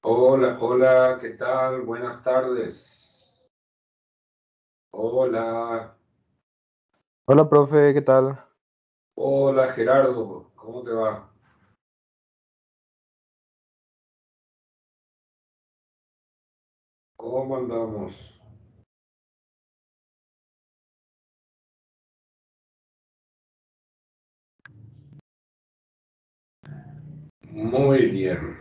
Hola, hola, ¿qué tal? Buenas tardes. Hola, Hola, profe, ¿qué tal? hola Gerardo, ¿cómo te va? ¿Cómo andamos? Muy bien.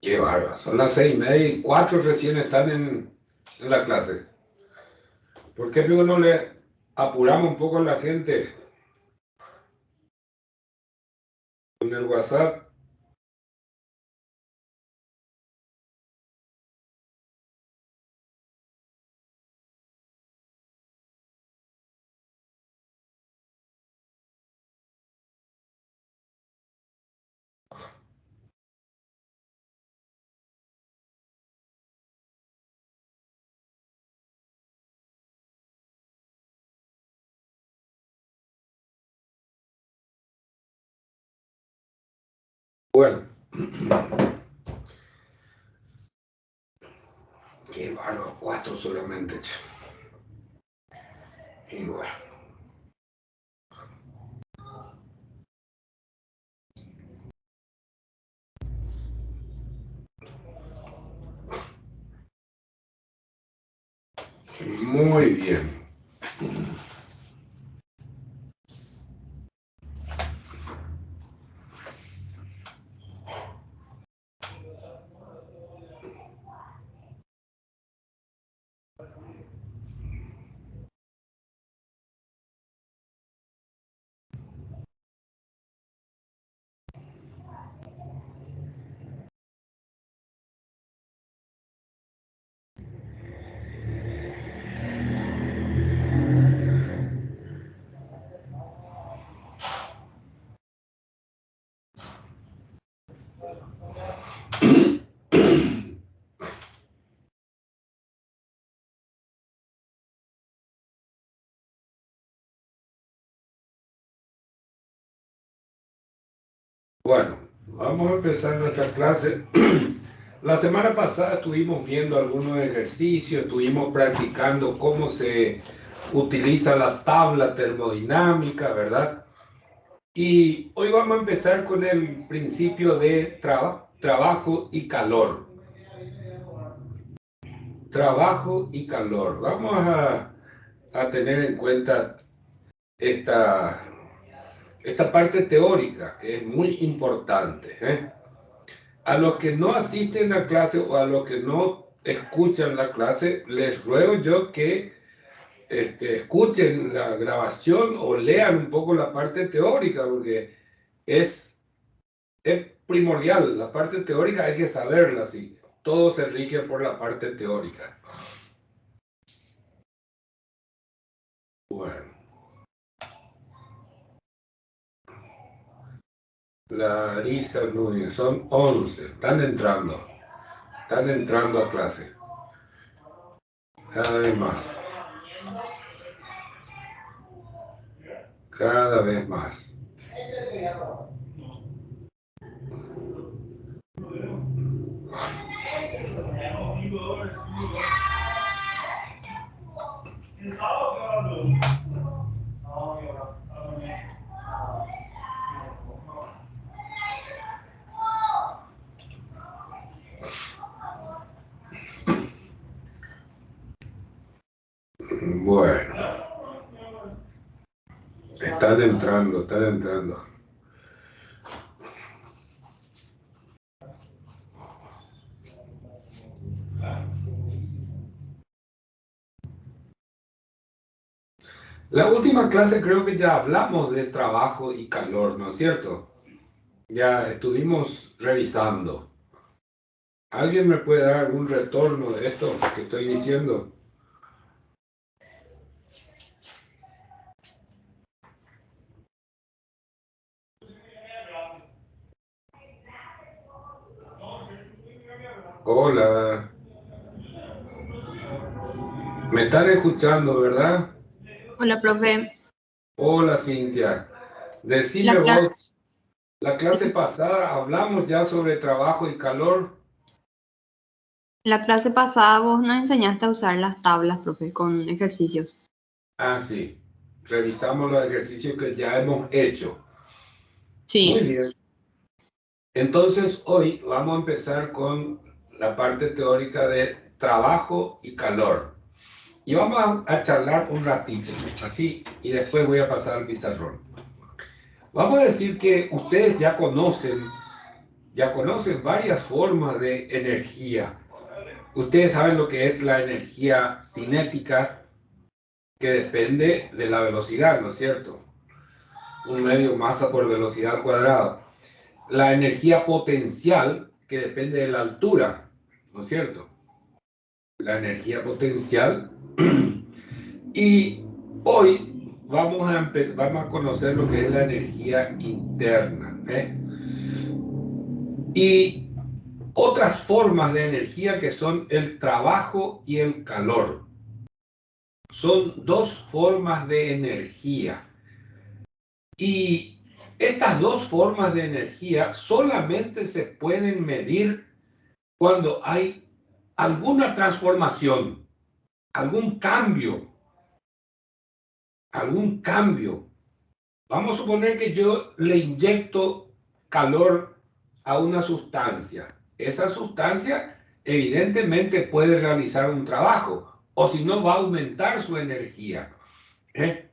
Qué bárbaro. Son las 6:30 y 4 recién están en la clase. ¿Por qué luego no le apuramos un poco a la gente con el WhatsApp? Bueno, qué bárbaro, 4 solamente. Y bueno, muy bien. Bueno, vamos a empezar nuestra clase. La semana pasada estuvimos viendo algunos ejercicios, estuvimos practicando cómo se utiliza la tabla termodinámica, ¿verdad? Y hoy vamos a empezar con el principio de trabajo y calor. Trabajo y calor. Vamos a tener en cuenta esta, esta parte teórica, que es muy importante, ¿eh? A los que no asisten a clase o a los que no escuchan la clase, les ruego yo que escuchen la grabación o lean un poco la parte teórica, porque es, es primordial. La parte teórica hay que saberla, sí. Todo se rige por la parte teórica. Bueno, Larisa Núñez, son 11, están entrando a clase, cada vez más, cada vez más. Bueno, están entrando, están entrando. La última clase creo que ya hablamos de trabajo y calor, ¿no es cierto? Ya estuvimos revisando. ¿Alguien me puede dar algún retorno de esto que estoy diciendo? Hola. Me están escuchando, ¿verdad? Hola, profe. Hola, Cintia. Decime La, cla- vos, la clase pasada hablamos ya sobre trabajo y calor. la clase pasada vos nos enseñaste a usar las tablas, profe, con ejercicios. Ah, sí. Revisamos los ejercicios que ya hemos hecho. Muy Sí. bien. Entonces, hoy vamos a empezar con la parte teórica de trabajo y calor. Y vamos a charlar un ratito, así, y después voy a pasar al pizarrón. Vamos a decir que ustedes ya conocen varias formas de energía. Ustedes saben lo que es la energía cinética, que depende de la velocidad, ¿no es cierto? Un medio masa por velocidad al cuadrado. La energía potencial, que depende de la altura, ¿no es cierto? La energía potencial. Y hoy vamos a conocer lo que es la energía interna, ¿eh? Y otras formas de energía que son el trabajo y el calor. Son dos formas de energía. Y estas dos formas de energía solamente se pueden medir cuando hay alguna transformación, algún cambio, algún cambio. Vamos a suponer que yo le inyecto calor a una sustancia. Esa sustancia evidentemente puede realizar un trabajo, o si no va a aumentar su energía. ¿Eh?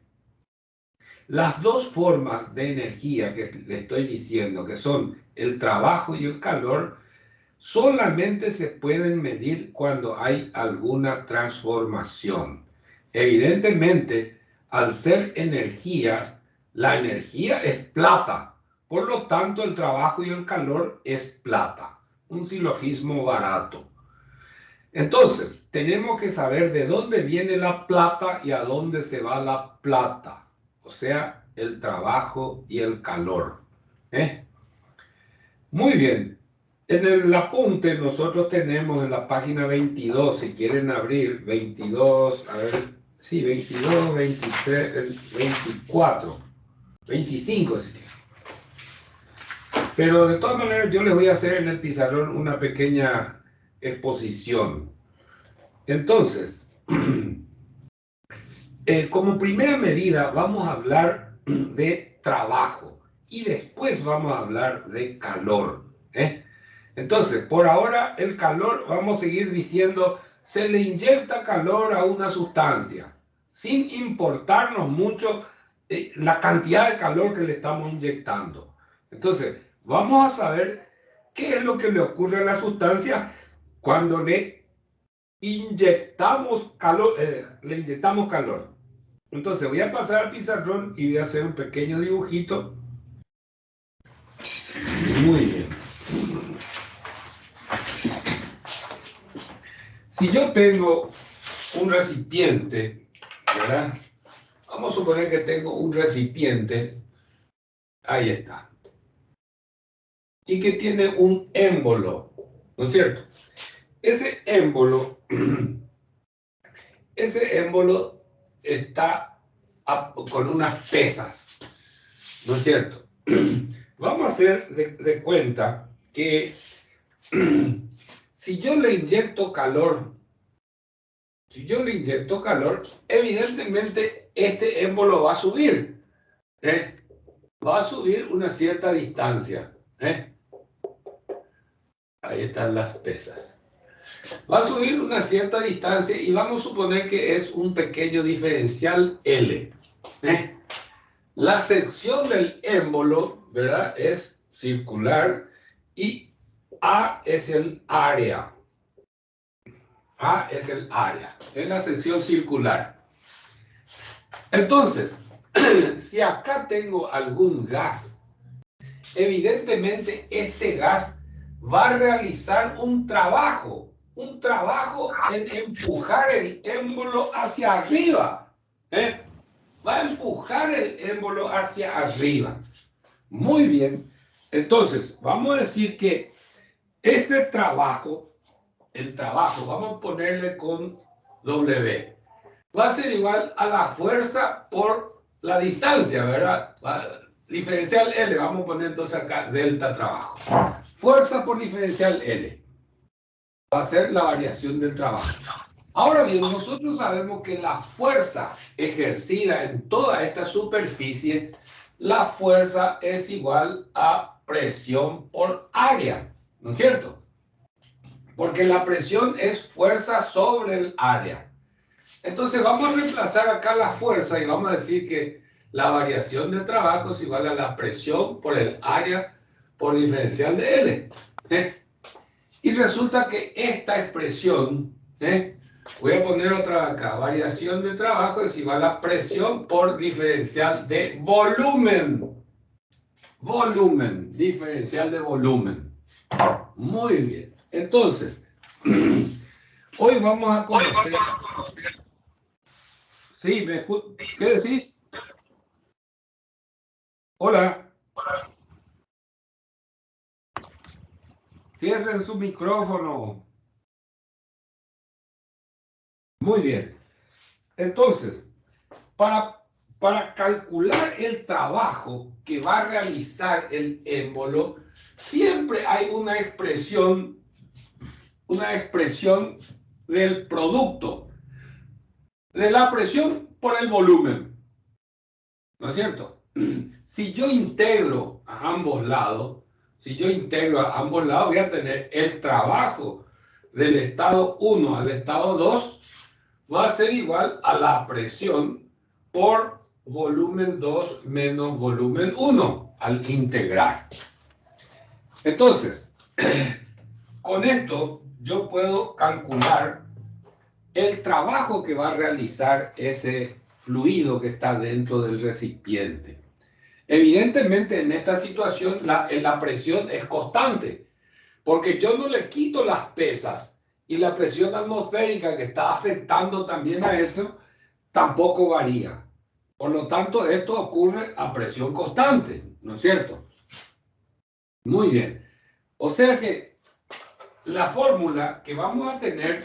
Las dos formas de energía que le estoy diciendo, que son el trabajo y el calor, solamente se pueden medir cuando hay alguna transformación. Evidentemente, al ser energías, la energía es plata. Por lo tanto, el trabajo y el calor es plata. Un silogismo barato. Entonces, tenemos que saber de dónde viene la plata y a dónde se va la plata. O sea, el trabajo y el calor. ¿Eh? Muy bien. En el apunte nosotros tenemos en la página 22, si quieren abrir, 22, a ver, sí, 22, 23, 24, 25. Sí. Pero de todas maneras yo les voy a hacer en el pizarrón una pequeña exposición. Entonces, como primera medida vamos a hablar de trabajo y después vamos a hablar de calor. ¿Eh? Entonces, por ahora el calor, vamos a seguir diciendo, se le inyecta calor a una sustancia, sin importarnos mucho la cantidad de calor que le estamos inyectando. Entonces, vamos a saber qué es lo que le ocurre a la sustancia cuando le inyectamos calor. Entonces, voy a pasar al pizarrón y voy a hacer un pequeño dibujito. Muy bien. Si yo tengo un recipiente, ¿verdad? Vamos a suponer que tengo un recipiente, ahí está, y que tiene un émbolo, ¿no es cierto? Ese émbolo está con unas pesas, ¿no es cierto? Vamos a hacer de cuenta que si yo le inyecto calor, evidentemente este émbolo va a subir, ¿eh? Va a subir una cierta distancia, ¿eh? Ahí están las pesas. Va a subir una cierta distancia y vamos a suponer que es un pequeño diferencial L, ¿eh? La sección del émbolo, ¿verdad? Es circular y A es el área. A es el área, es la sección circular. Entonces, si acá tengo algún gas, evidentemente este gas va a realizar un trabajo en empujar el émbolo hacia arriba. ¿Eh? Va a empujar el émbolo hacia arriba. Muy bien. Entonces, vamos a decir que ese trabajo, el trabajo, vamos a ponerle con W. va a ser igual a la fuerza por la distancia, ¿verdad? Diferencial L, vamos a poner entonces acá delta trabajo. Fuerza por diferencial L va a ser la variación del trabajo. Ahora bien, nosotros sabemos que la fuerza ejercida en toda esta superficie, la fuerza es igual a presión por área, ¿no es cierto? Porque la presión es fuerza sobre el área. Entonces vamos a reemplazar acá la fuerza y vamos a decir que la variación de trabajo es igual a la presión por el área por diferencial de L. Y resulta que esta expresión, voy a poner otra acá, variación de trabajo es igual a presión por diferencial de volumen. Volumen, diferencial de volumen. Muy bien. Entonces, hoy vamos a conocer... Sí, ¿qué decís? Hola. Cierren su micrófono. Muy bien. Entonces, para calcular el trabajo que va a realizar el émbolo, siempre hay una expresión del producto, de la presión por el volumen. ¿No es cierto? Si yo integro a ambos lados, voy a tener el trabajo del estado 1 al estado 2 va a ser igual a la presión por volumen 2 menos volumen 1 al integrar. Entonces, con esto yo puedo calcular el trabajo que va a realizar ese fluido que está dentro del recipiente. Evidentemente, en esta situación la presión es constante, porque yo no le quito las pesas y la presión atmosférica que está afectando también a eso tampoco varía. Por lo tanto, esto ocurre a presión constante, ¿no es cierto? Muy bien. O sea que la fórmula que vamos a tener,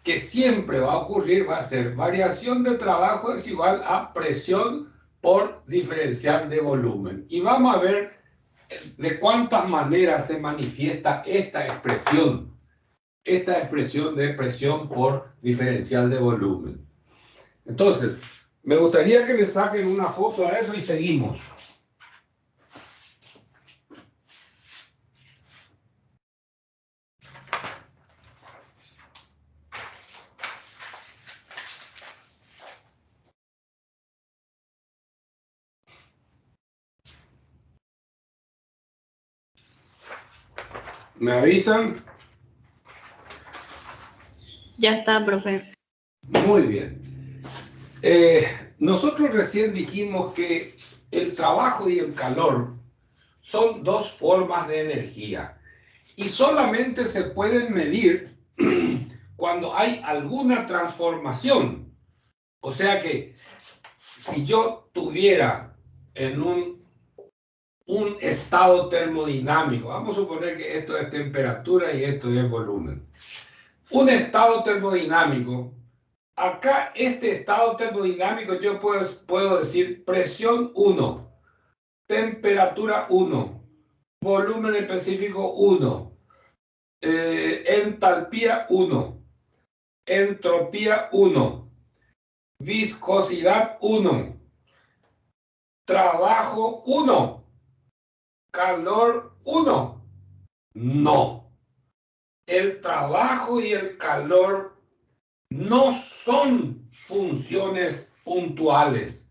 que siempre va a ocurrir, va a ser variación de trabajo es igual a presión por diferencial de volumen. Y vamos a ver de cuántas maneras se manifiesta esta expresión de presión por diferencial de volumen. Entonces, me gustaría que le saquen una foto a eso y seguimos. ¿Me avisan? Ya está, profe. Muy bien. Nosotros recién dijimos que el trabajo y el calor son dos formas de energía y solamente se pueden medir cuando hay alguna transformación. O sea que si yo tuviera en un estado termodinámico, vamos a suponer que esto es temperatura y esto es volumen. Un estado termodinámico, acá este estado termodinámico yo puedo decir presión 1, temperatura 1, volumen específico 1, entalpía 1, entropía 1, viscosidad 1, trabajo 1, calor 1. No. El trabajo y el calor no son funciones puntuales.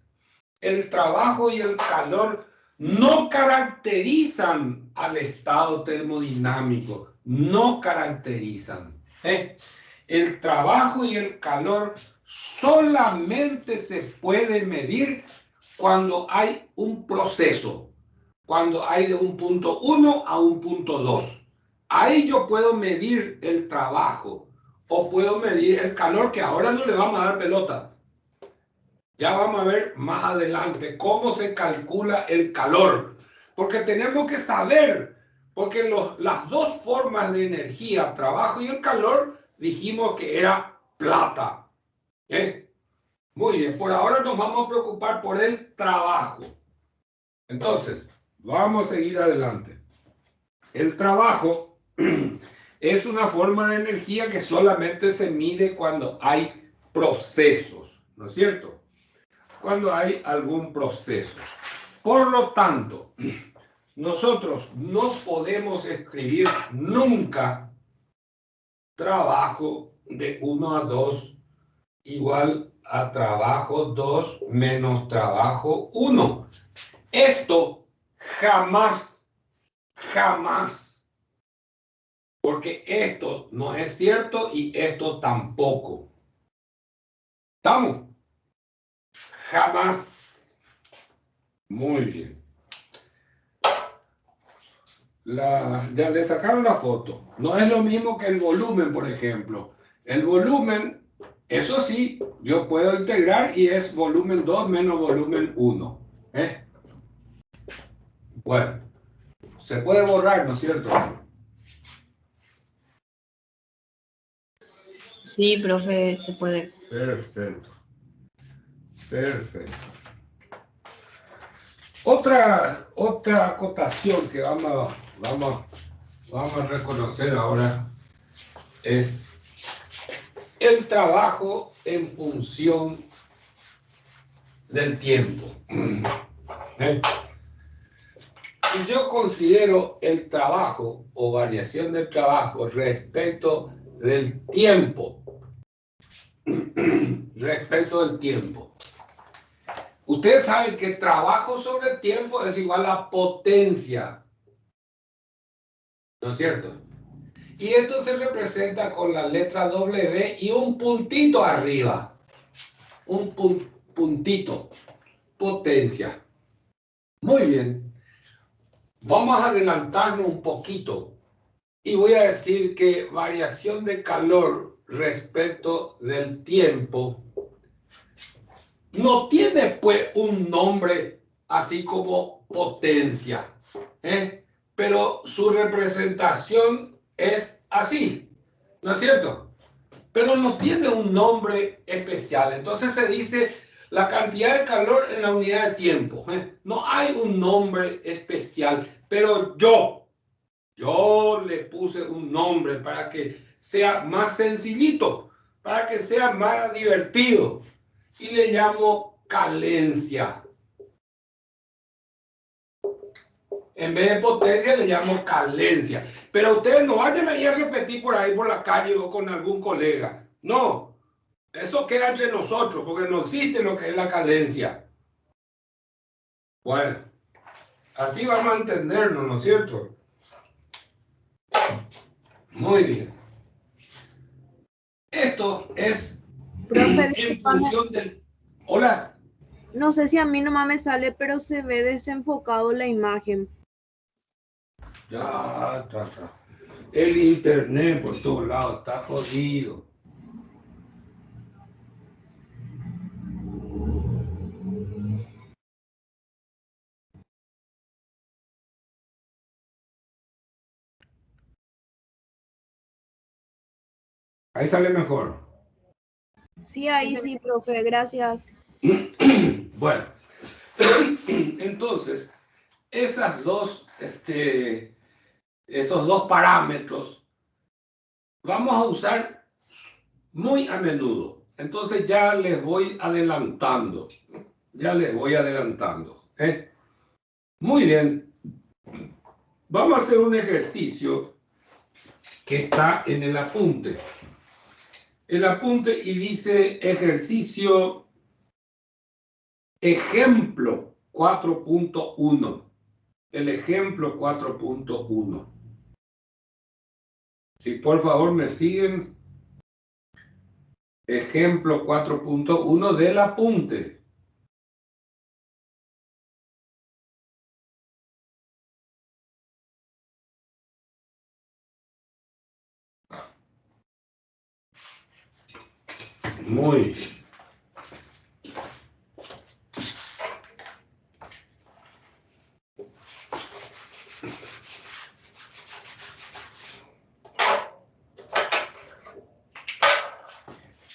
El trabajo y el calor no caracterizan al estado termodinámico, no caracterizan. El trabajo y el calor solamente se puede medir cuando hay un proceso, cuando hay de un punto 1 a un punto 2. Ahí yo puedo medir el trabajo o puedo medir el calor, que ahora no le vamos a dar pelota. Ya vamos a ver más adelante cómo se calcula el calor, porque tenemos que saber, porque las dos formas de energía, trabajo y el calor, dijimos que era plata. Muy bien, por ahora nos vamos a preocupar por el trabajo. Entonces, vamos a seguir adelante. El trabajo es una forma de energía que solamente se mide cuando hay procesos, ¿no es cierto? Cuando hay algún proceso. Por lo tanto, nosotros no podemos escribir nunca trabajo de 1 a 2 igual a trabajo 2 menos trabajo 1. Esto jamás, jamás, porque esto no es cierto y esto tampoco. ¿Estamos? Jamás. Muy bien. Ya le sacaron la foto. No es lo mismo que el volumen, por ejemplo. El volumen, eso sí, yo puedo integrar y es volumen 2 menos volumen 1. Bueno, se puede borrar, ¿no es cierto? Sí, profe, se puede. Perfecto. Perfecto. Otra acotación que vamos a reconocer ahora es el trabajo en función del tiempo. Si yo considero el trabajo o variación del trabajo respecto del tiempo, ustedes saben que trabajo sobre tiempo es igual a potencia, ¿no es cierto? Y esto se representa con la letra W y un puntito arriba. Un puntito. Potencia. Muy bien. Vamos a adelantarnos un poquito. Y voy a decir que variación de calor respecto del tiempo no tiene pues un nombre así como potencia. Pero su representación es así. ¿No es cierto? Pero no tiene un nombre especial. Entonces se dice la cantidad de calor en la unidad de tiempo. No hay un nombre especial, pero yo le puse un nombre para que sea más sencillito, para que sea más divertido. Y le llamo calencia. En vez de potencia le llamo calencia. Pero ustedes no vayan a ir a repetir por ahí por la calle o con algún colega. No, eso queda entre nosotros, porque no existe lo que es la calencia. Bueno, así vamos a entendernos, ¿no es cierto? Muy bien. Esto es Profe, en discúlpame, función del... Hola. no sé si a mí nomás me sale, pero se ve desenfocado la imagen. Ya, está. El internet por todos lados está jodido. Ahí sale mejor. Sí, ahí sí, profe, gracias. Bueno, entonces, esos dos parámetros vamos a usar muy a menudo. Entonces ya les voy adelantando. Muy bien. Vamos a hacer un ejercicio que está en el apunte. El apunte y dice ejercicio ejemplo 4.1. El ejemplo 4.1. Si por favor me siguen. Ejemplo 4.1 del apunte. Muy bien.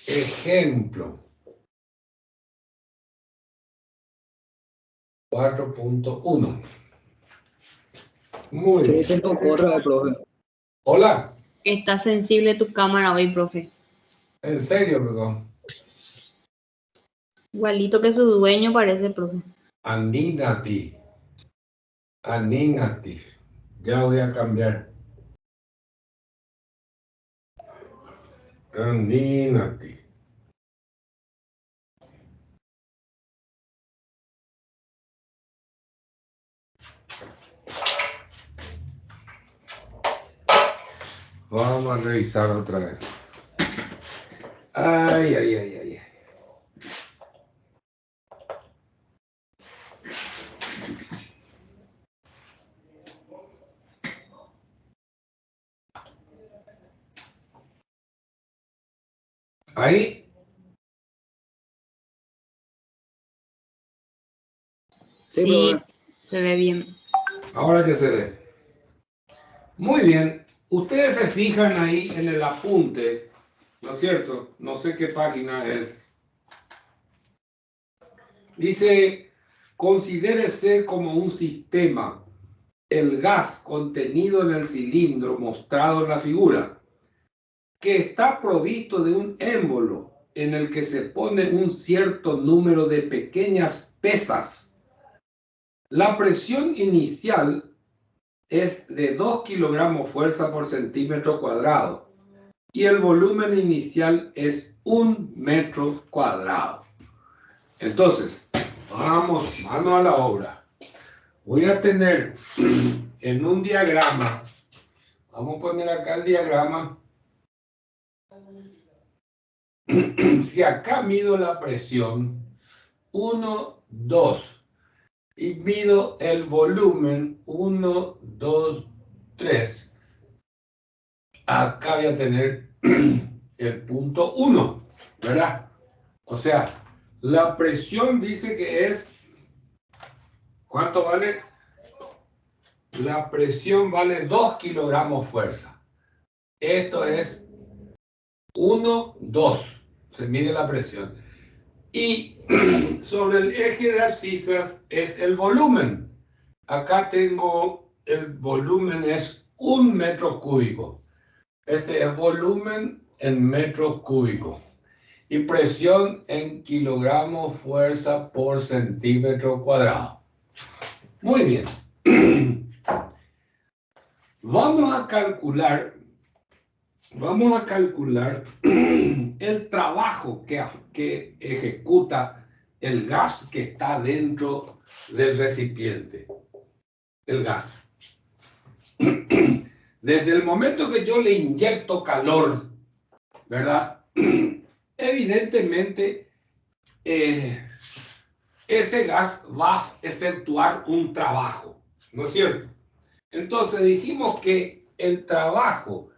Ejemplo 4.1. Muy Se bien. dice poco otra vez, profe. Hola, Está sensible tu cámara hoy, profe. en serio, perdón. Igualito que su dueño parece, profe. Anígate. Anígate. Ya voy a cambiar. Anígate. Vamos a revisar otra vez. Ay, ay, ay, ay, ay. Ahí. Sí, Sí, profe. se ve bien. Ahora que se ve. Muy bien. Ustedes se fijan ahí en el apunte, ¿no es cierto? No sé qué página es. Dice, considérese como un sistema el gas contenido en el cilindro mostrado en la figura, que está provisto de un émbolo en el que se pone un cierto número de pequeñas pesas. La presión inicial es de 2 kilogramos fuerza por centímetro cuadrado y el volumen inicial es 1 metro cuadrado. Entonces, vamos, mano a la obra. Voy a tener en un diagrama, vamos a poner acá el diagrama. Si acá mido la presión, 1, 2, y mido el volumen, 1, 2, 3. Acá voy a tener el punto 1, ¿verdad? O sea, la presión dice que es, ¿cuánto vale? La presión vale 2 kilogramos fuerza. Esto es 1, 2. Se mide la presión. Y sobre el eje de abscisas es el volumen. Acá tengo el volumen es 1 metro cúbico. Este es volumen en metros cúbicos. Y presión en kilogramos fuerza por centímetro cuadrado. Muy bien. Vamos a calcular el trabajo que ejecuta el gas que está dentro del recipiente. El gas. Desde el momento que yo le inyecto calor, ¿verdad? Evidentemente, ese gas va a efectuar un trabajo, ¿no es cierto? Entonces dijimos que el trabajo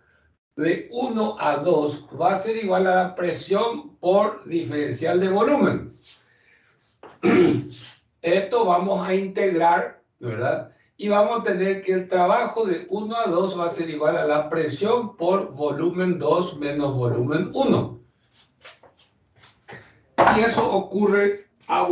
de 1 a 2 va a ser igual a la presión por diferencial de volumen. Esto vamos a integrar, ¿verdad? Y vamos a tener que el trabajo de 1 a 2 va a ser igual a la presión por volumen 2 menos volumen 1. Y eso ocurre a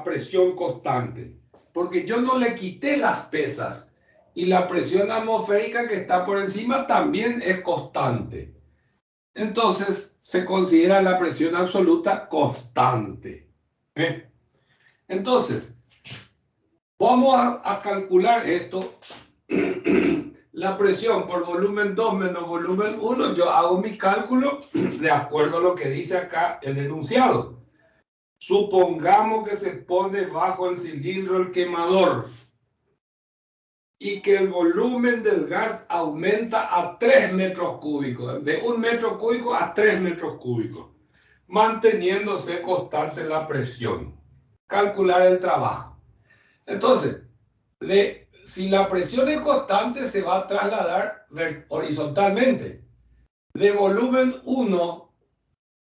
presión constante. Porque yo no le quité las pesas. Y la presión atmosférica que está por encima también es constante. Entonces se considera la presión absoluta constante. Entonces, vamos a calcular esto. La presión por volumen 2 menos volumen 1, yo hago mi cálculo de acuerdo a lo que dice acá el enunciado. Supongamos que se pone bajo el cilindro el quemador y que el volumen del gas aumenta a 3 metros cúbicos, de 1 metro cúbico a 3 metros cúbicos, manteniéndose constante la presión. Calcular el trabajo. Entonces, si la presión es constante, se va a trasladar horizontalmente. De volumen 1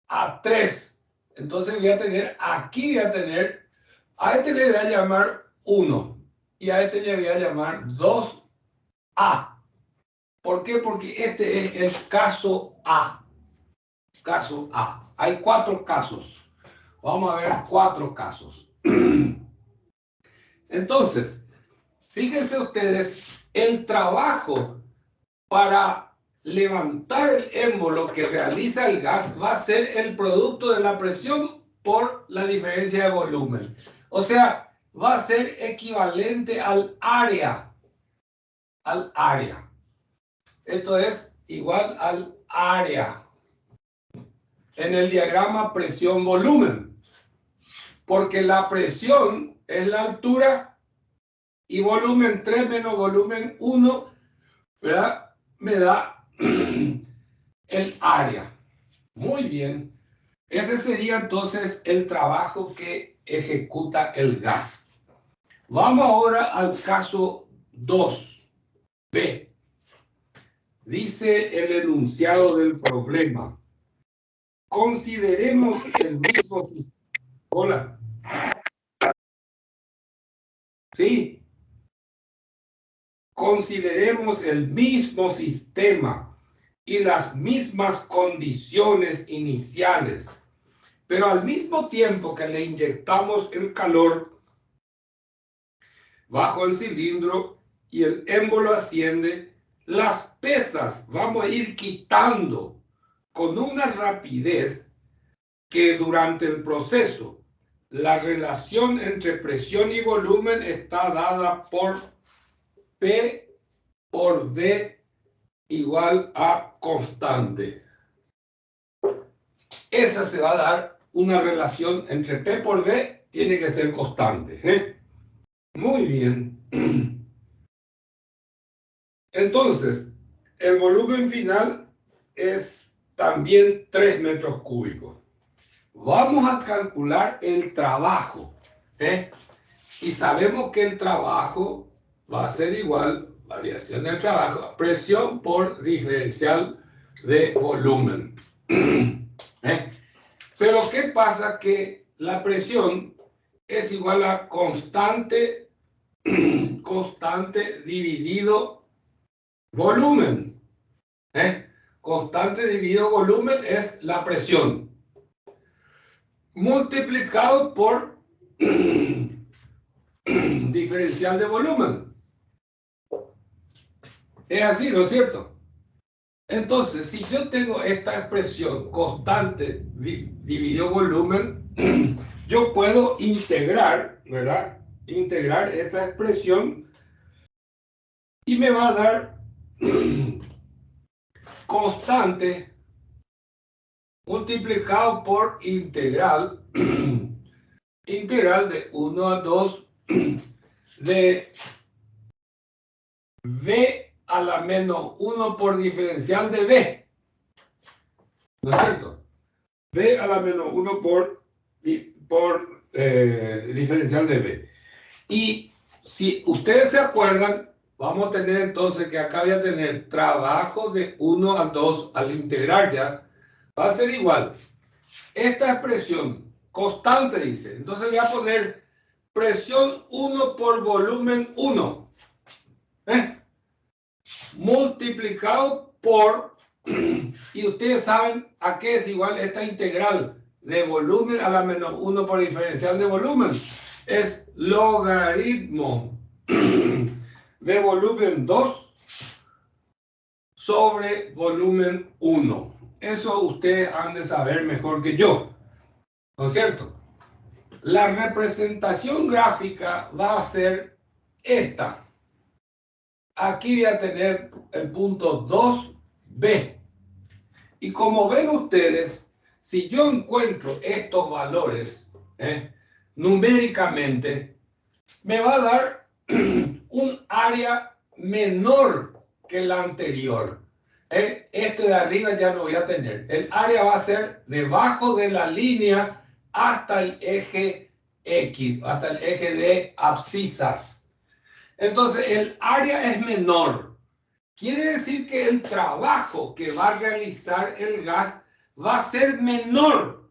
a 3. Entonces voy a tener, aquí voy a tener, a este le voy a llamar 1 y a este le voy a llamar 2A. ¿Por qué? Porque este es el caso A. Caso A. Hay 4 casos. Vamos a ver 4 casos. Entonces, fíjense ustedes, el trabajo para levantar el émbolo que realiza el gas va a ser el producto de la presión por la diferencia de volumen. O sea, va a ser equivalente al área. Al área. Esto es igual al área. En el diagrama presión-volumen. Porque la presión es la altura y volumen 3 menos volumen 1, ¿verdad? Me da el área. Muy bien. Ese sería entonces el trabajo que ejecuta el gas. Vamos ahora al caso 2b. Dice el enunciado del problema. Consideremos el mismo sistema. Hola. Sí. Consideremos el mismo sistema y las mismas condiciones iniciales, pero al mismo tiempo que le inyectamos el calor bajo el cilindro y el émbolo asciende, las pesas vamos a ir quitando con una rapidez que durante el proceso la relación entre presión y volumen está dada por P por V igual a constante. Esa se va a dar una relación entre P por V, tiene que ser constante, ¿eh? Muy bien. Entonces, el volumen final es también 3 metros cúbicos. Vamos a calcular el trabajo, ¿eh? Y sabemos que el trabajo va a ser igual, variación del trabajo, presión por diferencial de volumen. ¿Eh? Pero ¿qué pasa? Que la presión es igual a constante dividido volumen. Constante dividido volumen es la presión. Multiplicado por diferencial de volumen. Es así, ¿no es cierto? Entonces, si yo tengo esta expresión constante dividido volumen, yo puedo integrar, ¿verdad? Integrar esa expresión y me va a dar constante multiplicado por integral, integral de 1 a 2 de V a la menos 1 por diferencial de V. ¿No es cierto? V a la menos 1 por diferencial de V. Y si ustedes se acuerdan, vamos a tener entonces que acá voy a tener trabajo de 1 a 2 al integrar ya. Va a ser igual. Esta expresión constante dice. Entonces voy a poner presión 1 por volumen 1. Multiplicado por, y ustedes saben a qué es igual esta integral de volumen a la menos 1 por diferencial de volumen. Es logaritmo de volumen 2 sobre volumen 1. Eso ustedes han de saber mejor que yo, ¿no es cierto? La representación gráfica va a ser esta. Aquí voy a tener el punto 2b. Y como ven ustedes, si yo encuentro estos valores numéricamente, me va a dar un área menor que la anterior. Este de arriba ya lo voy a tener. El área va a ser debajo de la línea hasta el eje X, hasta el eje de abscisas. Entonces, el área es menor. Quiere decir que el trabajo que va a realizar el gas va a ser menor.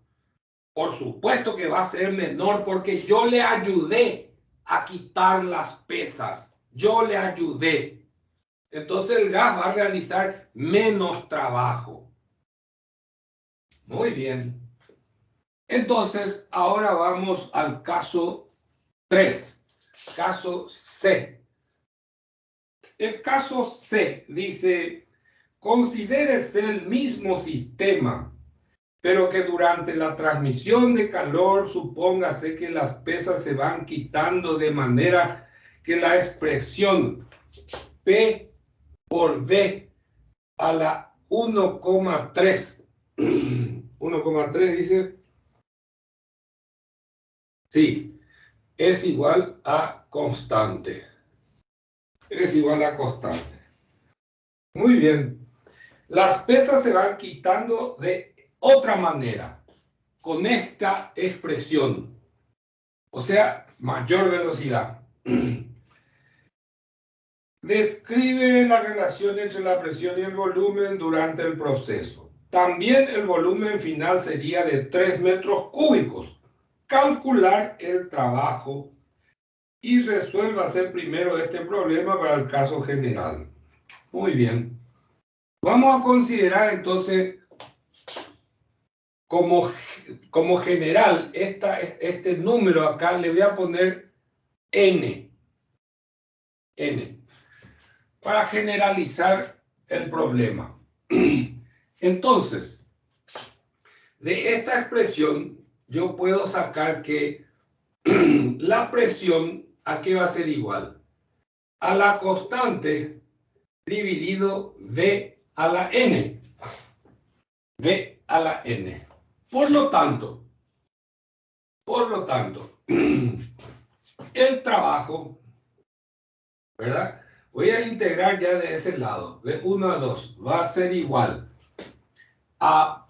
Por supuesto que va a ser menor porque yo le ayudé a quitar las pesas. Yo le ayudé. Entonces el gas va a realizar menos trabajo. Muy bien. Entonces, ahora vamos al caso 3. caso C. El caso C dice, considérese el mismo sistema, pero que durante la transmisión de calor supóngase que las pesas se van quitando de manera que la expresión P por V a la 1,3. 1,3 dice, sí, es igual a constante. Es igual a constante. Muy bien. Las pesas se van quitando de otra manera, con esta expresión. O sea, mayor velocidad. Describe la relación entre la presión y el volumen durante el proceso. También el volumen final sería de 3 metros cúbicos. Calcular el trabajo y resuélvase primero este problema para el caso general. Muy bien. Vamos a considerar entonces como general este número acá le voy a poner n. N. Para generalizar el problema. Entonces, de esta expresión yo puedo sacar que la presión, ¿a qué va a ser igual? A la constante dividido V a la N. V a la N. Por lo tanto, el trabajo, ¿verdad? Voy a integrar ya de ese lado, de 1 a 2, va a ser igual a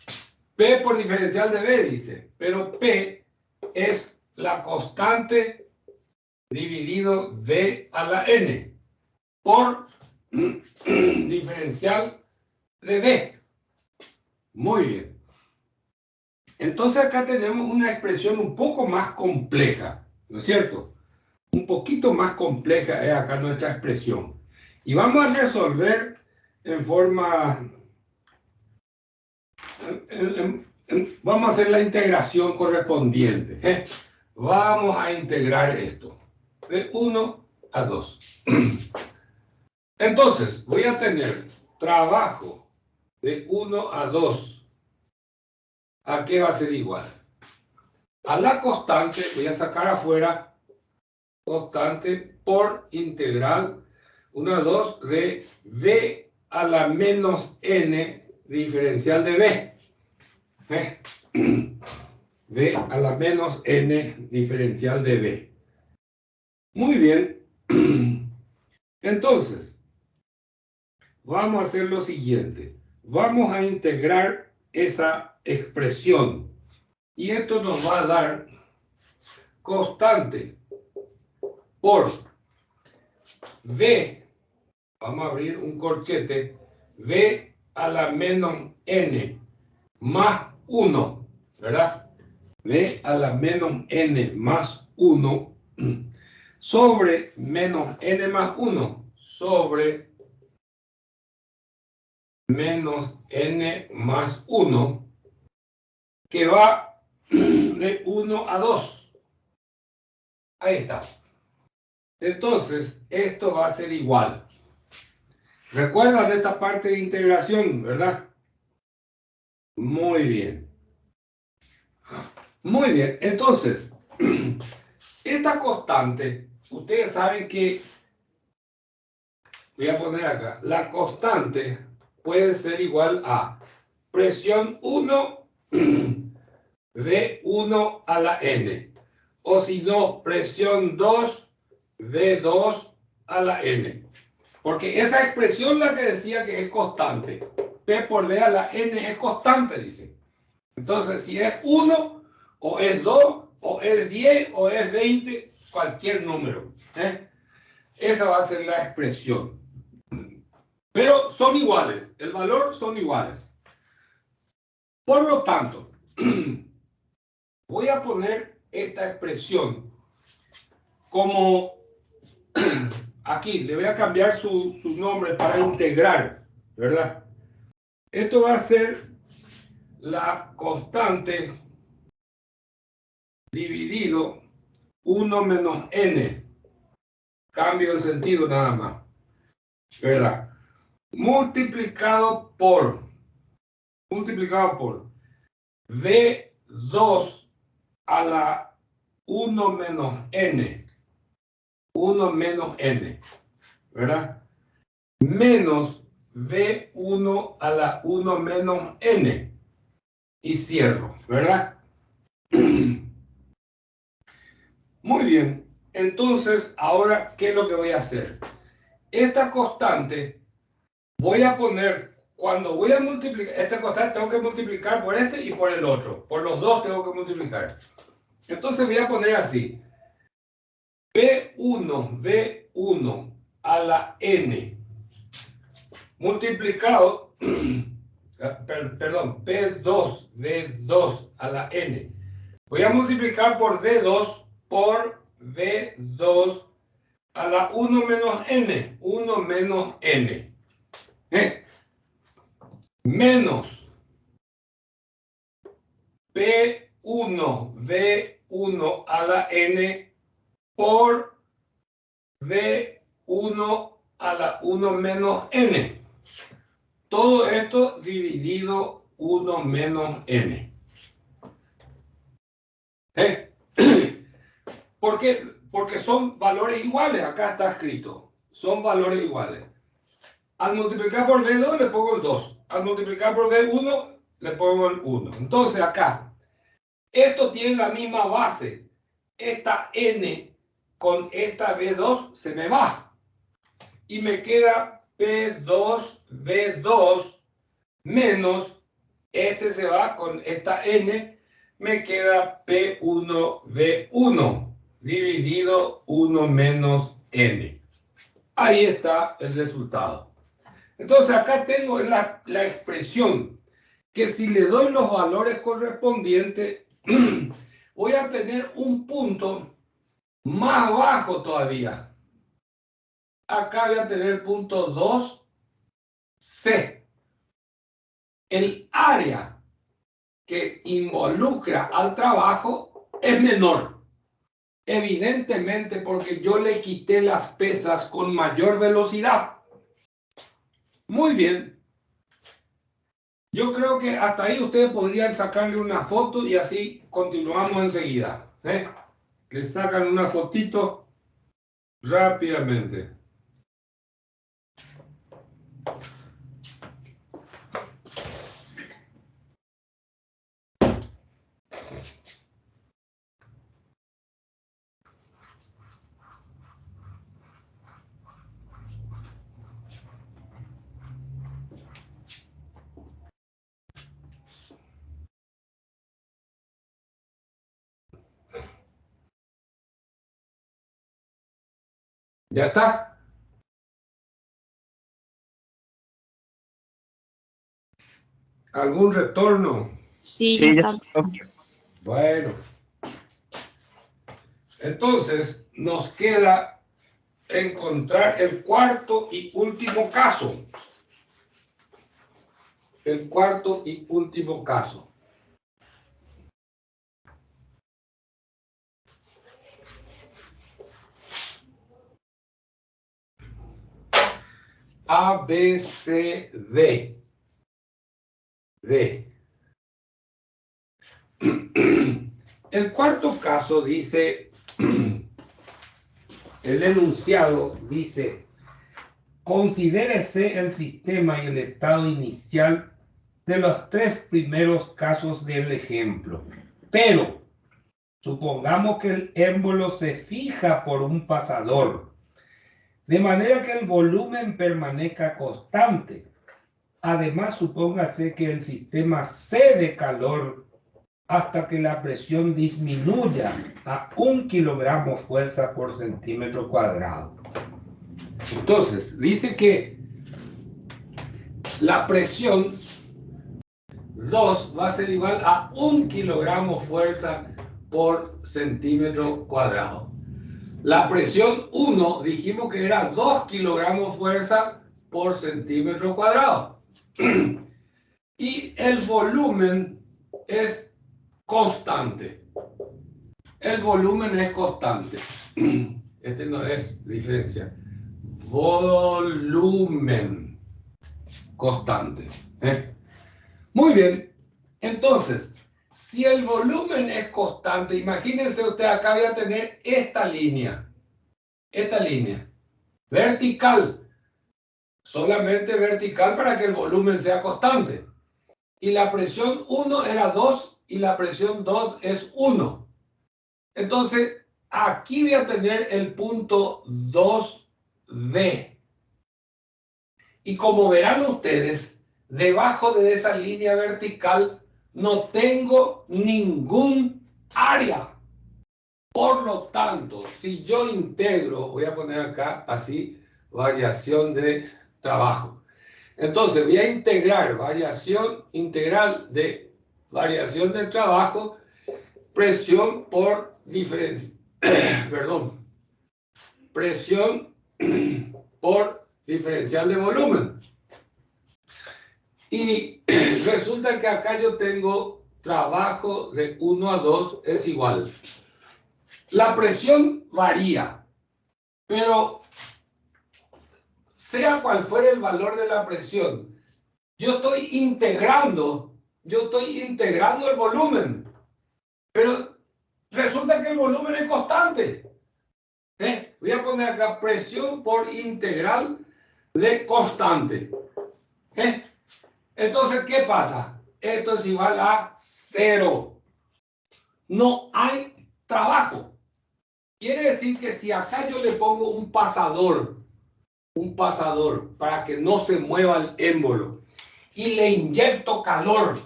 P por diferencial de B, dice, pero P es la constante dividido V a la N por diferencial de B. Muy bien. Entonces acá tenemos una expresión un poco más compleja, ¿no es cierto? Un poquito más compleja es acá nuestra expresión. Y vamos a resolver en forma... vamos a hacer la integración correspondiente. Vamos a integrar esto de 1 a 2. Entonces, voy a tener trabajo de 1 a 2. ¿A qué va a ser igual? A la constante, voy a sacar afuera, constante por integral 1 a 2 de V a la menos N diferencial de B. V a la menos N diferencial de B. Muy bien. Entonces, vamos a hacer lo siguiente. Vamos a integrar esa expresión. Y esto nos va a dar constante por V. Vamos a abrir un corchete. V a la menos N más 1. ¿Verdad? V a la menos N más 1 sobre menos N más 1 sobre menos N más 1 que va de 1 a 2. Ahí está. Entonces, esto va a ser igual. ¿Recuerdan esta parte de integración, verdad? Muy bien. Muy bien. Entonces, esta constante, ustedes saben que, voy a poner acá, la constante puede ser igual a presión 1 de 1 a la N. O si no, presión 2 de 2 a la N. Porque esa expresión la que decía que es constante. P por V a la N es constante, dice. Entonces, si es 1, o es 2, o es 10, o es 20, cualquier número. Esa va a ser la expresión. Pero son iguales. El valor son iguales. Por lo tanto, voy a poner esta expresión como aquí, le voy a cambiar su nombre para integrar, ¿verdad? Esto va a ser la constante dividido 1 menos N cambio el sentido nada más, ¿verdad? Multiplicado por V2 a la 1 menos n, 1 menos n, ¿verdad? Menos V1 a la 1 menos n. Y cierro, ¿verdad? Muy bien. Entonces, ahora, ¿qué es lo que voy a hacer? Esta constante, voy a poner, cuando voy a multiplicar, esta constante tengo que multiplicar por este y por el otro. Por los dos tengo que multiplicar. Entonces voy a poner así. V1 a la n multiplicado, perdón, V2 a la n. Voy a multiplicar por V2 a la 1 menos n. 1 menos n. Menos V1 a la n por V1 a la 1 menos n. Todo esto dividido 1 menos n. ¿Por qué? Porque son valores iguales. Acá está escrito. Son valores iguales. Al multiplicar por V2 le pongo el 2. Al multiplicar por V1 le pongo el 1. Entonces acá, esto tiene la misma base. Esta n con esta V2 se me va. Y me queda P2V2 menos, este se va con esta n, me queda P1V1 dividido 1 menos n. Ahí está el resultado. Entonces acá tengo la expresión que si le doy los valores correspondientes, voy a tener un punto más bajo todavía. Acá voy a tener el punto 2C. El área que involucra al trabajo es menor. Evidentemente porque yo le quité las pesas con mayor velocidad. Muy bien. Yo creo que hasta ahí ustedes podrían sacarle una foto y así continuamos enseguida. Le sacan una fotito rápidamente. ¿Ya está? ¿Algún retorno? Sí, ya está. Bueno. Entonces, nos queda encontrar el cuarto y último caso. El cuarto y último caso. A, B, C, D. D. El cuarto caso dice, el enunciado dice, considérese el sistema y el estado inicial de los tres primeros casos del ejemplo, pero supongamos que el émbolo se fija por un pasador, de manera que el volumen permanezca constante. Además, supóngase que el sistema cede calor hasta que la presión disminuya a 1 kilogramo fuerza por centímetro cuadrado. Entonces, dice que la presión 2 va a ser igual a 1 kilogramo fuerza por centímetro cuadrado. La presión 1 dijimos que era 2 kilogramos fuerza por centímetro cuadrado. Y el volumen es constante. El volumen es constante. Este no es diferencial. Volumen constante. Muy bien. Entonces, si el volumen es constante, imagínense usted, acá voy a tener esta línea vertical, solamente vertical para que el volumen sea constante. Y la presión 1 era 2 y la presión 2 es 1. Entonces, aquí voy a tener el punto 2B. Y como verán ustedes, debajo de esa línea vertical no tengo ningún área. Por lo tanto, si yo integro, voy a poner acá así, variación de trabajo. Entonces voy a integrar variación integral de variación de trabajo, presión por diferencia, perdón, presión por diferencial de volumen. Y resulta que acá yo tengo trabajo de 1 a 2 es igual. La presión varía, pero sea cual fuera el valor de la presión, yo estoy integrando el volumen, pero resulta que el volumen es constante. Voy a poner acá presión por integral de constante. Entonces, ¿qué pasa? Esto es igual a 0. No hay trabajo. Quiere decir que si acá yo le pongo un pasador para que no se mueva el émbolo y le inyecto calor,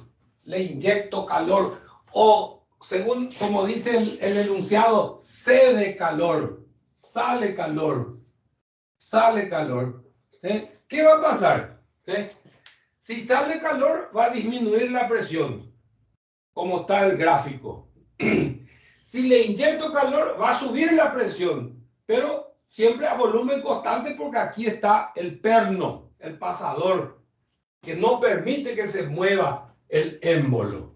o según como dice el enunciado, cede calor, sale calor. ¿Qué va a pasar? Si sale calor, va a disminuir la presión, como está el gráfico. Si le inyecto calor, va a subir la presión, pero siempre a volumen constante porque aquí está el perno, el pasador, que no permite que se mueva el émbolo.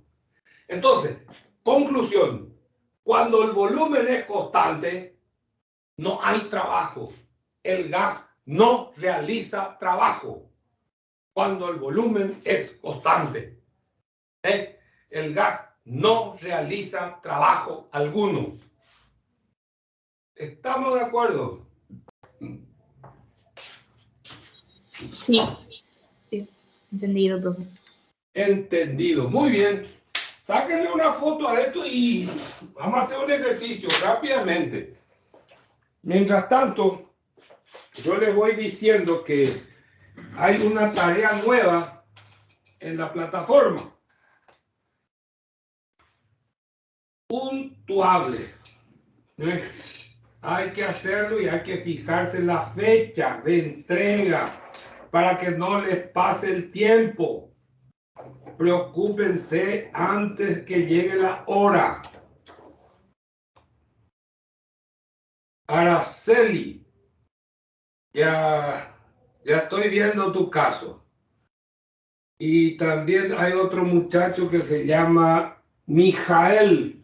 Entonces, conclusión, cuando el volumen es constante, no hay trabajo. El gas no realiza trabajo cuando el volumen es constante. El gas no realiza trabajo alguno. ¿Estamos de acuerdo? Sí, sí, entendido, profe. Entendido. Muy bien. Sáquenle una foto a esto y vamos a hacer un ejercicio rápidamente. Mientras tanto, yo les voy diciendo que hay una tarea nueva en la plataforma. Puntuable. Hay que hacerlo y hay que fijarse en la fecha de entrega para que no les pase el tiempo. Preocúpense antes que llegue la hora. Araceli, ya estoy viendo tu caso. Y también hay otro muchacho que se llama Mijael.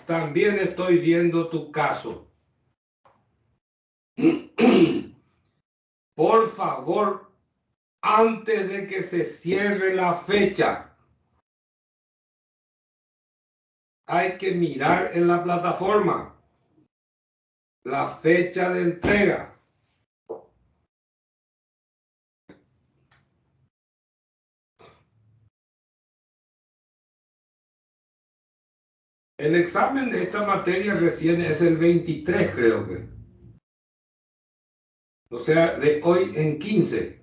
También estoy viendo tu caso. Por favor, antes de que se cierre la fecha, hay que mirar en la plataforma la fecha de entrega. El examen de esta materia recién es el 23, creo que. O sea, de hoy en 15.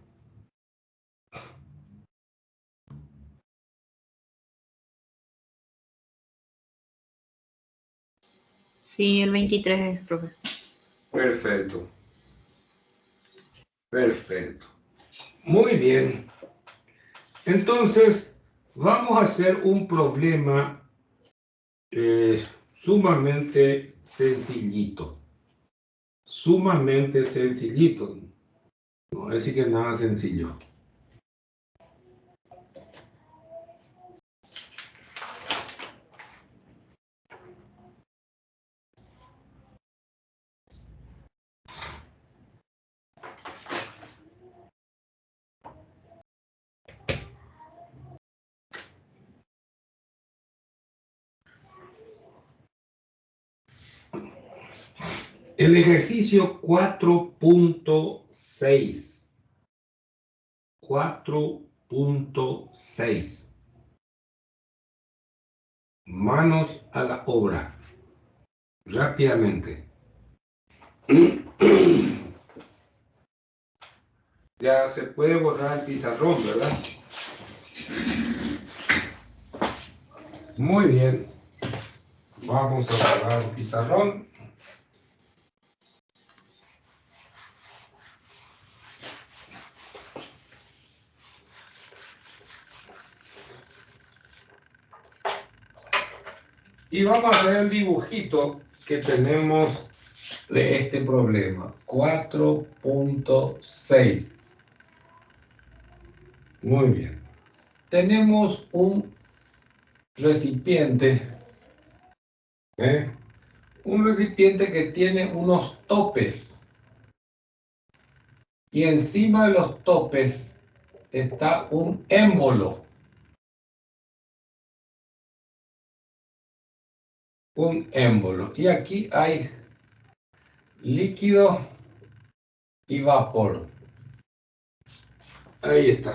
Sí, el 23 es, profe. Perfecto. Perfecto. Muy bien. Entonces, vamos a hacer un problema sumamente sencillito. Sumamente sencillito. No es decir que nada sencillo. El ejercicio 4.6. 4.6. Manos a la obra. Rápidamente. Ya se puede borrar el pizarrón, ¿verdad? Muy bien. Vamos a borrar el pizarrón. Y vamos a ver el dibujito que tenemos de este problema. 4.6. Muy bien. Tenemos un recipiente. Un recipiente que tiene unos topes. Y encima de los topes está un émbolo. Un émbolo. Y aquí hay líquido y vapor. Ahí está.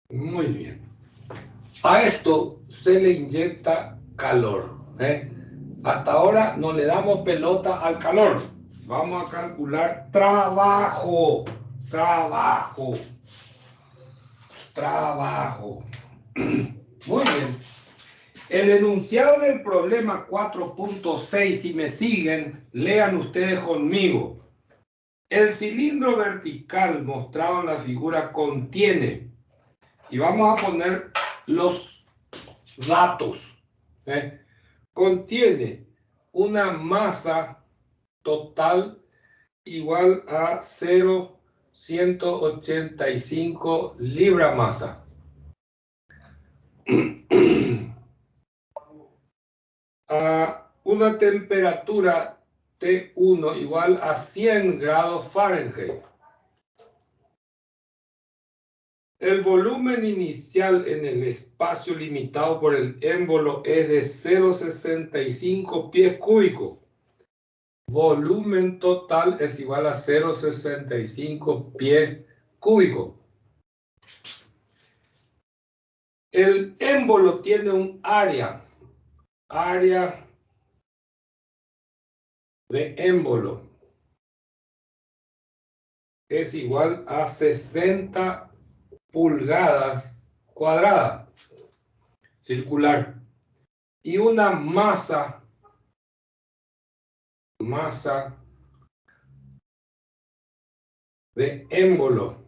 Muy bien. A esto se le inyecta calor. Hasta ahora no le damos pelota al calor. Vamos a calcular trabajo. Trabajo. Trabajo. Muy bien. El enunciado del problema 4.6, si me siguen, lean ustedes conmigo. El cilindro vertical mostrado en la figura contiene, y vamos a poner los datos, contiene una masa total igual a 0,185 libra masa. A una temperatura T1 igual a 100 grados Fahrenheit. El volumen inicial en el espacio limitado por el émbolo es de 0,65 pies cúbicos. Volumen total es igual a 0,65 pies cúbicos. El émbolo tiene un área de émbolo es igual a 60 pulgadas cuadradas circular y una masa de émbolo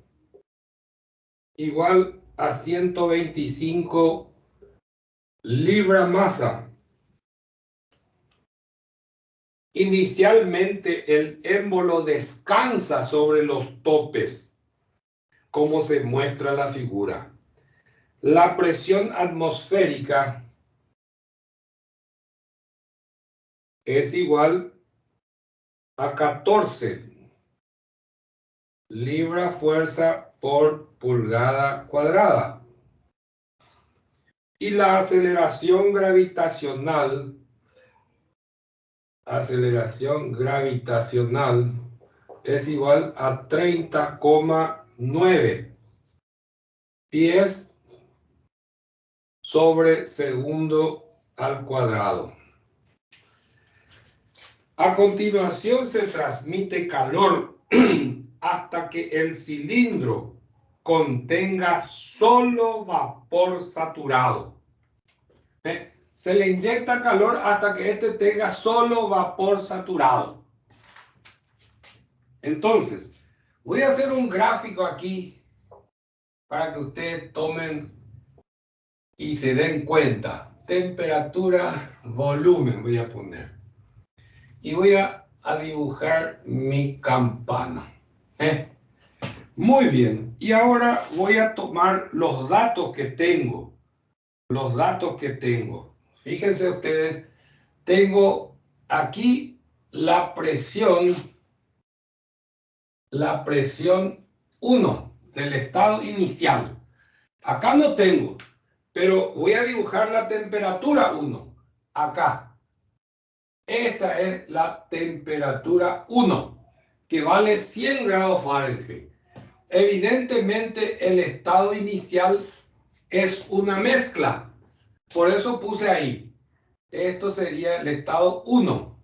igual a 125 libra masa. Inicialmente el émbolo descansa sobre los topes, como se muestra en la figura. La presión atmosférica es igual a 14 libra fuerza por pulgada cuadrada. Y la aceleración gravitacional es igual a 30,9 pies sobre segundo al cuadrado. A continuación se transmite calor hasta que el cilindro contenga solo vapor saturado. Se le inyecta calor hasta que este tenga solo vapor saturado. Entonces, voy a hacer un gráfico aquí para que ustedes tomen y se den cuenta. Temperatura, volumen voy a poner. Y voy a dibujar mi campana. Muy bien. Y ahora voy a tomar los datos que tengo. Fíjense ustedes, tengo aquí la presión 1 del estado inicial. Acá no tengo, pero voy a dibujar la temperatura 1 acá. Esta es la temperatura 1, que vale 100 grados Fahrenheit. Evidentemente el estado inicial es una mezcla. Por eso puse ahí. Esto sería el estado 1.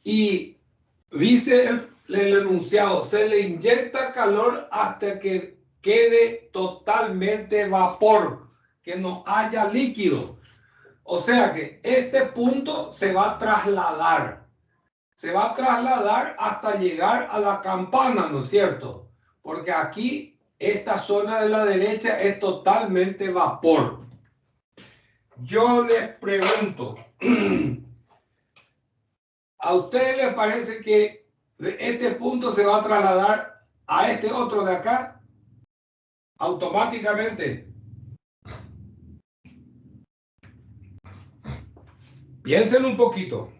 Y dice el enunciado, se le inyecta calor hasta que quede totalmente vapor, que no haya líquido. O sea que este punto se va a trasladar. Se va a trasladar hasta llegar a la campana, ¿no es cierto? Porque aquí, esta zona de la derecha es totalmente vapor. Yo les pregunto, ¿a ustedes les parece que este punto se va a trasladar a este otro de acá? Automáticamente. Piensen un poquito.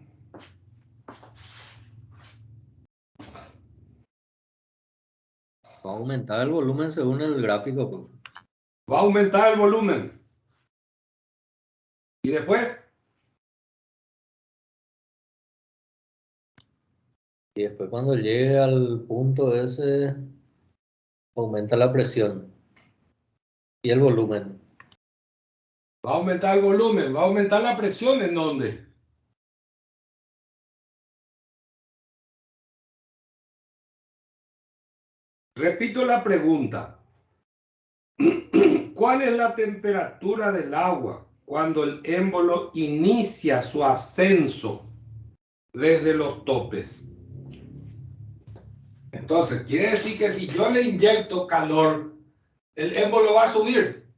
Va a aumentar el volumen según el gráfico, pues. Va a aumentar el volumen. ¿Y después? Y después cuando llegue al punto ese, aumenta la presión y el volumen. Va a aumentar el volumen. ¿Va a aumentar la presión en dónde? Repito la pregunta. ¿Cuál es la temperatura del agua cuando el émbolo inicia su ascenso desde los topes? Entonces, quiere decir que si yo le inyecto calor, el émbolo va a subir.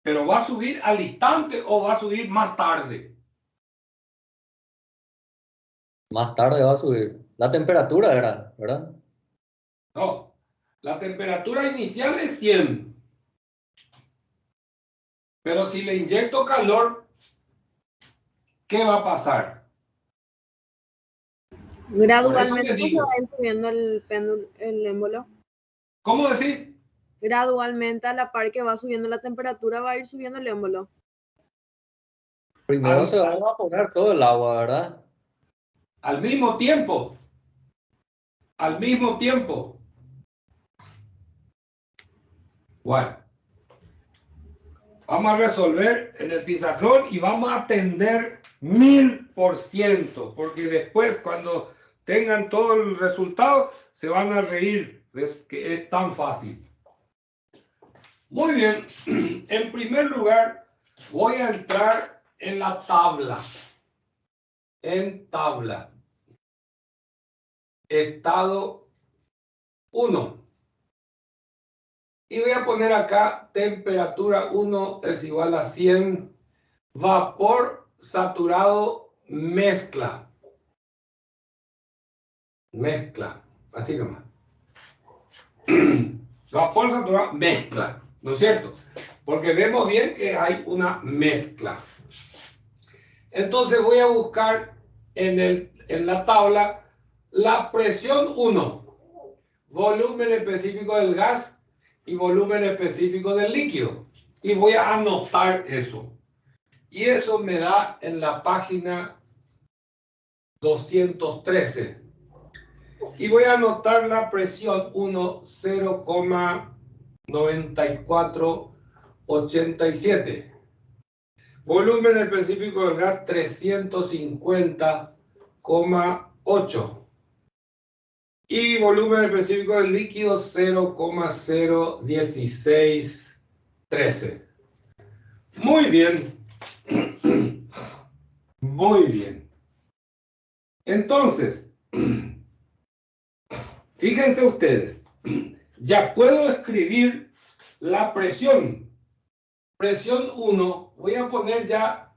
Pero ¿va a subir al instante o va a subir más tarde? Más tarde va a subir. La temperatura era, ¿verdad? No, la temperatura inicial es 100. Pero si le inyecto calor, ¿qué va a pasar? Gradualmente les se digo. va a ir subiendo el péndulo, el émbolo. ¿Cómo decís? Gradualmente, a la par que va subiendo la temperatura, va a ir subiendo el émbolo. Primero se va a evaporar todo el agua, ¿verdad? Al mismo tiempo. Al mismo tiempo. Bueno. Vamos a resolver en el pizarrón y vamos a atender 1000%, porque después cuando tengan todo el resultado se van a reír de que es tan fácil. Muy bien, en primer lugar voy a entrar en la tabla. En tabla. Estado 1. Y voy a poner acá temperatura 1 es igual a 100. Vapor saturado mezcla. Mezcla. Así nomás. Vapor saturado mezcla. ¿No es cierto? Porque vemos bien que hay una mezcla. Entonces voy a buscar en la tabla la presión 1. Volumen específico del gas y volumen específico del líquido. Y voy a anotar eso. Y eso me da en la página 213. Y voy a anotar la presión 1, 0,9487. Volumen específico del gas 350,8. Y volumen específico del líquido 0,01613. Muy bien. Muy bien. Entonces, fíjense ustedes, ya puedo escribir la presión. Presión 1, voy a poner ya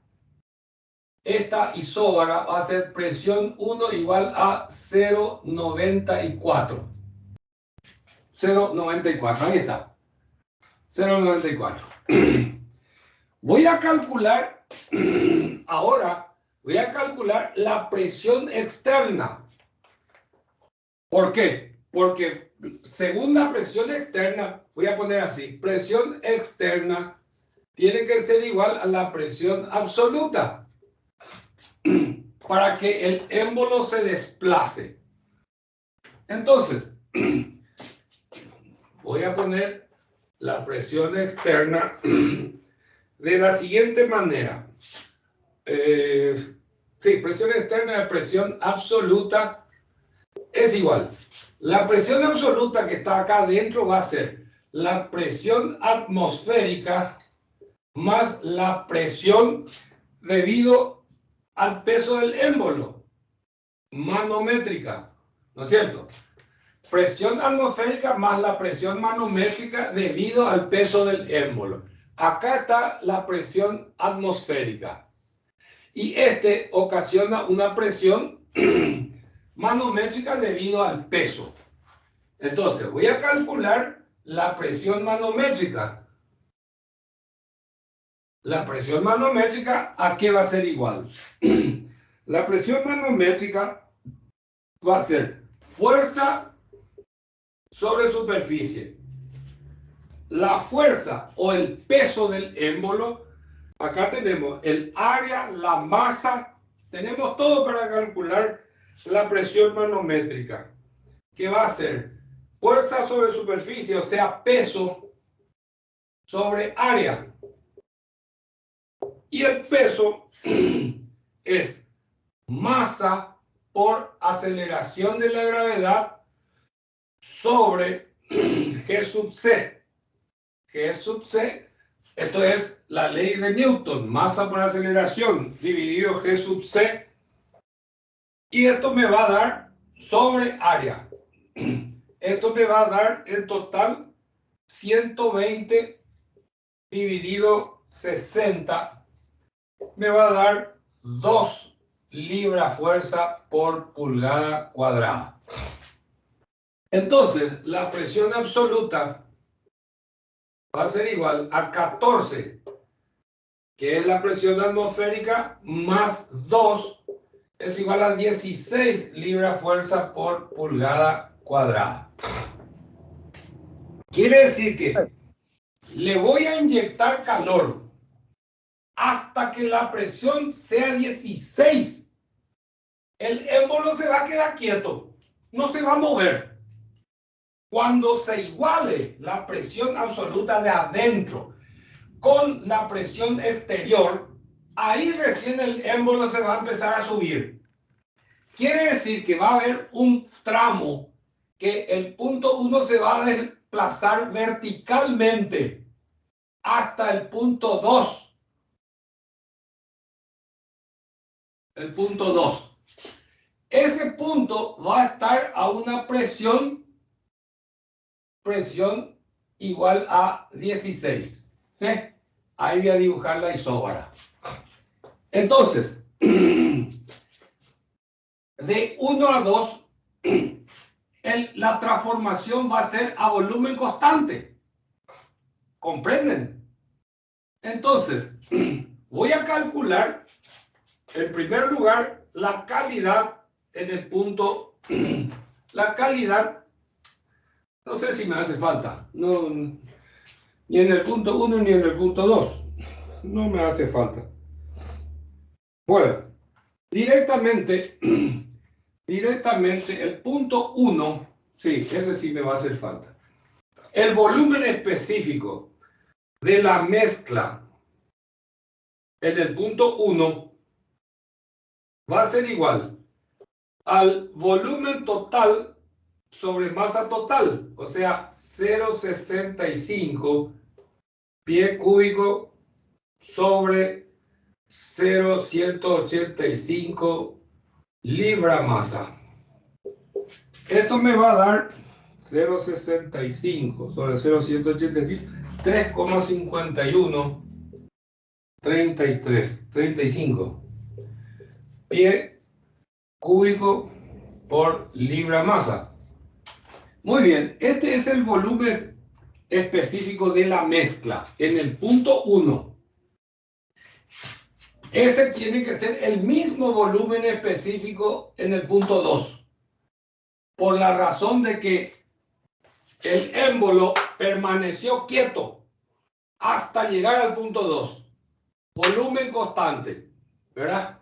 esta isóbara, va a ser presión 1 igual a 0,94. 0,94, ahí está. 0,94. Voy a calcular, ahora voy a calcular la presión externa. ¿Por qué? Porque según la presión externa, voy a poner así, presión externa tiene que ser igual a la presión absoluta para que el émbolo se desplace. Entonces, voy a poner la presión externa de la siguiente manera. Sí, presión externa de presión absoluta es igual. La presión absoluta que está acá adentro va a ser la presión atmosférica más la presión debido al peso del émbolo, manométrica, ¿no es cierto? Presión atmosférica más la presión manométrica debido al peso del émbolo. Acá está la presión atmosférica. Y este ocasiona una presión manométrica debido al peso. Entonces, voy a calcular la presión manométrica. La presión manométrica, ¿a qué va a ser igual? La presión manométrica va a ser fuerza sobre superficie. La fuerza o el peso del émbolo, acá tenemos el área, la masa, tenemos todo para calcular la presión manométrica, que va a ser fuerza sobre superficie, o sea, peso sobre área. Y el peso es masa por aceleración de la gravedad sobre G sub C. G sub C, esto es la ley de Newton, masa por aceleración dividido G sub C. Y esto me va a dar sobre área. Esto me va a dar en total 120 dividido 60. Me va a dar 2 libras fuerza por pulgada cuadrada. Entonces, la presión absoluta va a ser igual a 14, que es la presión atmosférica, más 2, es igual a 16 libras fuerza por pulgada cuadrada. Quiere decir que le voy a inyectar calor hasta que la presión sea 16. El émbolo se va a quedar quieto, no se va a mover. Cuando se iguale la presión absoluta de adentro con la presión exterior, ahí recién el émbolo se va a empezar a subir. Quiere decir que va a haber un tramo que el punto 1 se va a desplazar verticalmente hasta el punto 2. El punto 2. Ese punto va a estar a una presión igual a 16. Ahí voy a dibujar la isóbara. Entonces, de 1 a 2, la transformación va a ser a volumen constante. ¿Comprenden? Entonces, voy a calcular, en primer lugar, la calidad en el punto, la calidad, no sé si me hace falta, no, ni en el punto 1 ni en el punto 2, no me hace falta. Bueno, directamente el punto 1, sí, ese sí me va a hacer falta. El volumen específico de la mezcla en el punto 1 va a ser igual al volumen total sobre masa total, o sea, 0,65 pie cúbico sobre 0,185 libra masa. Esto me va a dar 0,65 sobre 0,185, 3,51, 35 pie cúbico por libra masa. Muy bien, este es el volumen específico de la mezcla en el punto 1. Ese tiene que ser el mismo volumen específico en el punto 2, por la razón de que el émbolo permaneció quieto. hasta llegar al punto 2. Volumen constante, ¿verdad?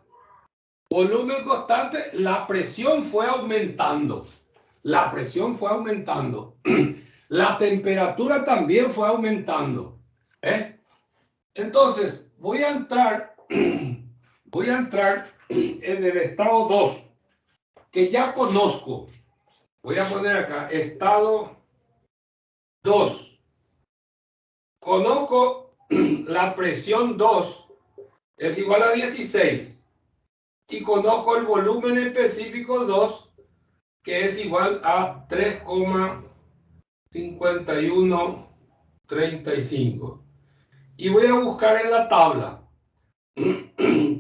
Volumen constante, la presión fue aumentando. La presión fue aumentando. La temperatura también fue aumentando. Entonces, voy a entrar en el estado 2, que ya conozco. Voy a poner acá, estado 2. Conozco la presión 2 es igual a 16. Y conozco el volumen específico 2, que es igual a 3,5135. Y voy a buscar en la tabla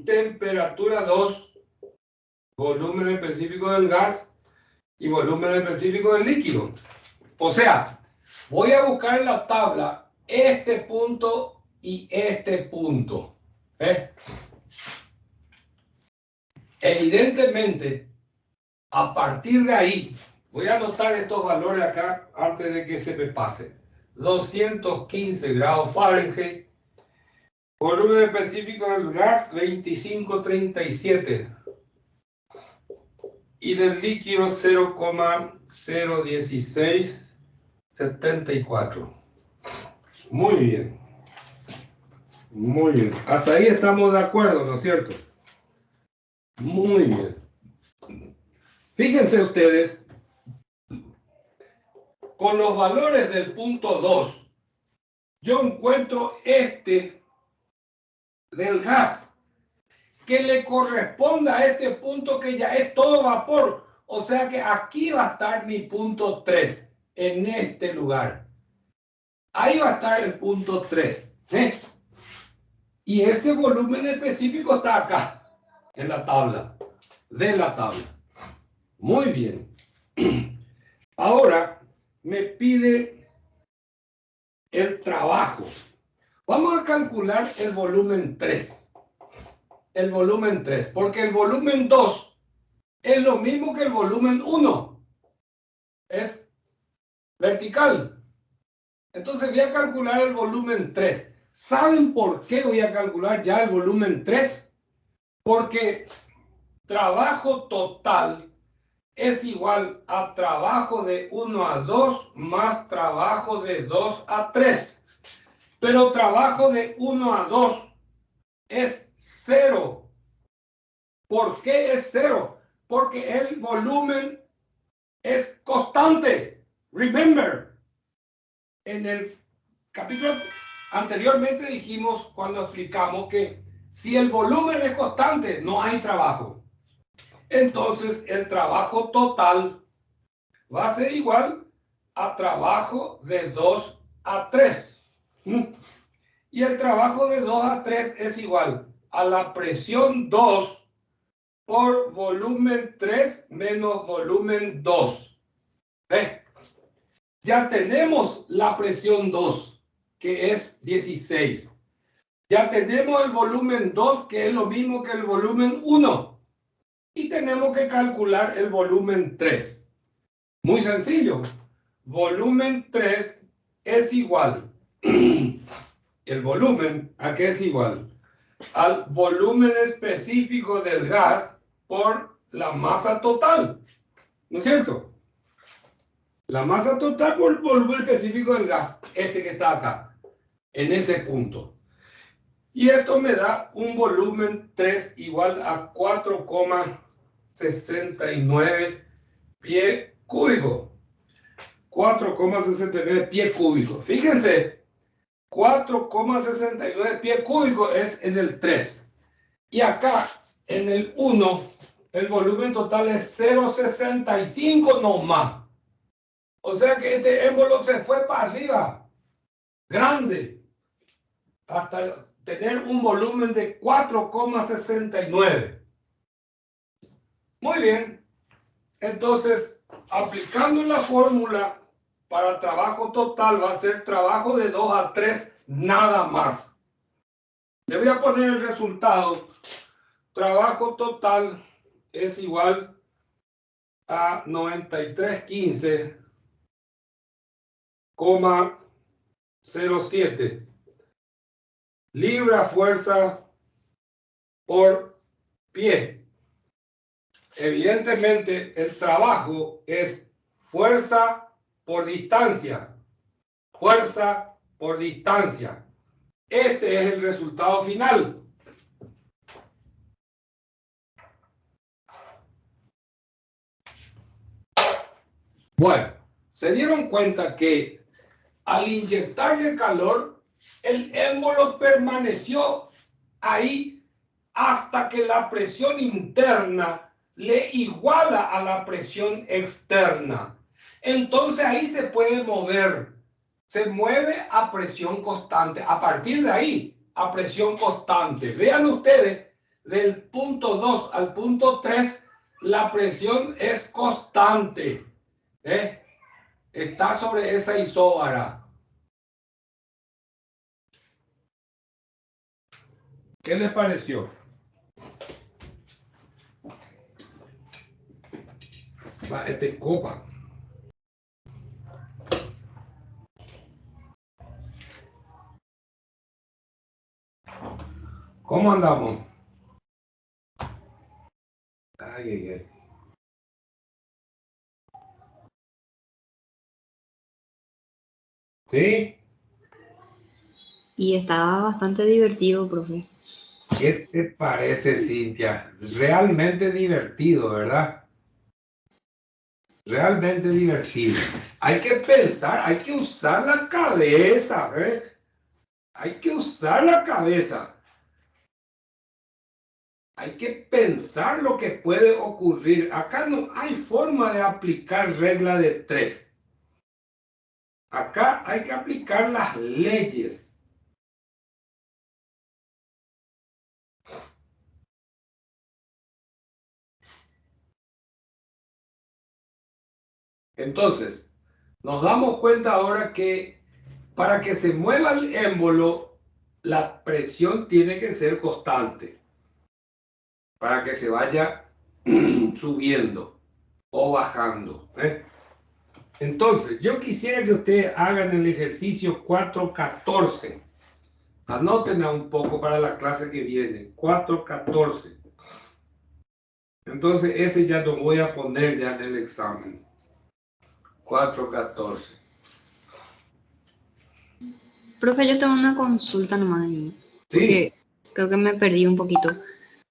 temperatura 2, volumen específico del gas y volumen específico del líquido. O sea, voy a buscar en la tabla este punto y este punto. Evidentemente, a partir de ahí, voy a anotar estos valores acá antes de que se me pase. 215 grados Fahrenheit. Volumen específico del gas, 2537. Y del líquido, 0,01674. Muy bien. Muy bien. Hasta ahí estamos de acuerdo, ¿no es cierto? Muy bien. Fíjense ustedes, con los valores del punto 2, yo encuentro este del gas, que le corresponde a este punto que ya es todo vapor. O sea que aquí va a estar mi punto 3, en este lugar. Ahí va a estar el punto 3. Y ese volumen específico está acá, en la tabla, de la tabla. Muy bien. Ahora me pide el trabajo. Vamos a calcular el volumen 3. El volumen 3, porque el volumen 2 es lo mismo que el volumen 1. Es vertical. Entonces voy a calcular el volumen 3. ¿Saben por qué voy a calcular ya el volumen 3? Porque trabajo total es igual a trabajo de 1 a 2 más trabajo de 2 a 3. Pero trabajo de 1 a 2 es 0. ¿Por qué es 0? Porque el volumen es constante. Remember, en el capítulo anteriormente dijimos, cuando explicamos, que si el volumen es constante, no hay trabajo. Entonces, el trabajo total va a ser igual a trabajo de 2 a 3. Y el trabajo de 2 a 3 es igual a la presión 2 por volumen 3 menos volumen 2. Ya tenemos la presión 2, que es 16. Ya tenemos el volumen 2, que es lo mismo que el volumen 1. Y tenemos que calcular el volumen 3. Muy sencillo. Volumen 3 es igual. El volumen, ¿a qué es igual? Al volumen específico del gas por la masa total. ¿No es cierto? La masa total por el volumen específico del gas, este que está acá, en ese punto. Y esto me da un volumen 3 igual a 4,69 pie cúbico. 4,69 pie cúbico. Fíjense, 4,69 pie cúbico es en el 3. Y acá, en el 1, el volumen total es 0,65 nomás. O sea que este émbolo se fue para arriba, grande, hasta tener un volumen de 4,69. Muy bien. Entonces, aplicando la fórmula para trabajo total, va a ser trabajo de 2 a 3, nada más. Le voy a poner el resultado. Trabajo total es igual a 9315,07 libra fuerza por pie. Evidentemente, el trabajo es fuerza por distancia. Fuerza por distancia. Este es el resultado final. Bueno, se dieron cuenta que al inyectarle calor, el émbolo permaneció ahí hasta que la presión interna le iguala a la presión externa. Entonces ahí se puede mover. Se mueve a presión constante. A partir de ahí, a presión constante. Vean ustedes, del punto 2 al punto 3, la presión es constante. Está sobre esa isóbara. ¿Qué les pareció? Va, copa. ¿Cómo andamos? Ay, ay, ay. ¿Sí? Y estaba bastante divertido, profe. ¿Qué te parece, Cintia? Realmente divertido, ¿verdad? Realmente divertido. Hay que pensar, hay que usar la cabeza, ¿eh? Hay que usar la cabeza. Hay que pensar lo que puede ocurrir. Acá no hay forma de aplicar regla de 3. Acá hay que aplicar las leyes. Entonces, nos damos cuenta ahora que para que se mueva el émbolo, la presión tiene que ser constante para que se vaya subiendo o bajando. Entonces, yo quisiera que ustedes hagan el ejercicio 4.14. Anótenla un poco para la clase que viene. 4.14. Entonces, ese ya lo voy a poner ya en el examen. 4.14. Profe, yo tengo una consulta nomás ahí, Sí. porque creo que me perdí un poquito.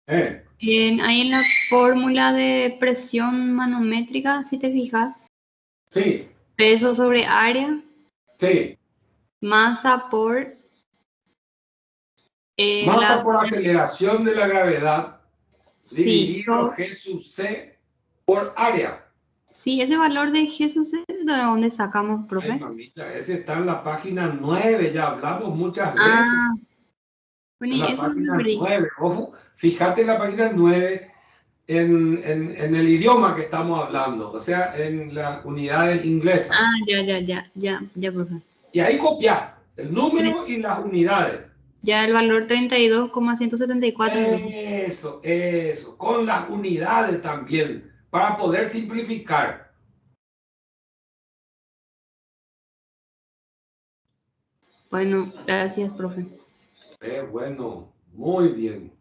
Eh, Ahí en la fórmula de presión manométrica, si te fijas, sí. peso sobre área, Sí. masa por Masa por aceleración de la gravedad sí, dividido G sub C por área. sí, ese valor de Jesús, ¿de dónde sacamos, Ay, profe? mamita, ese está en la página 9, ya hablamos muchas veces. Ah, bueno, En y la eso no me página perdí. 9. Ojo, fíjate en la página 9 en el idioma que estamos hablando, o sea, en las unidades inglesas. Ah, ya, profe. Y ahí copiar el número y las unidades. Ya el valor 32,174, entonces. Eso, con las unidades también, para poder simplificar. Bueno, gracias, profe. Bueno, muy bien.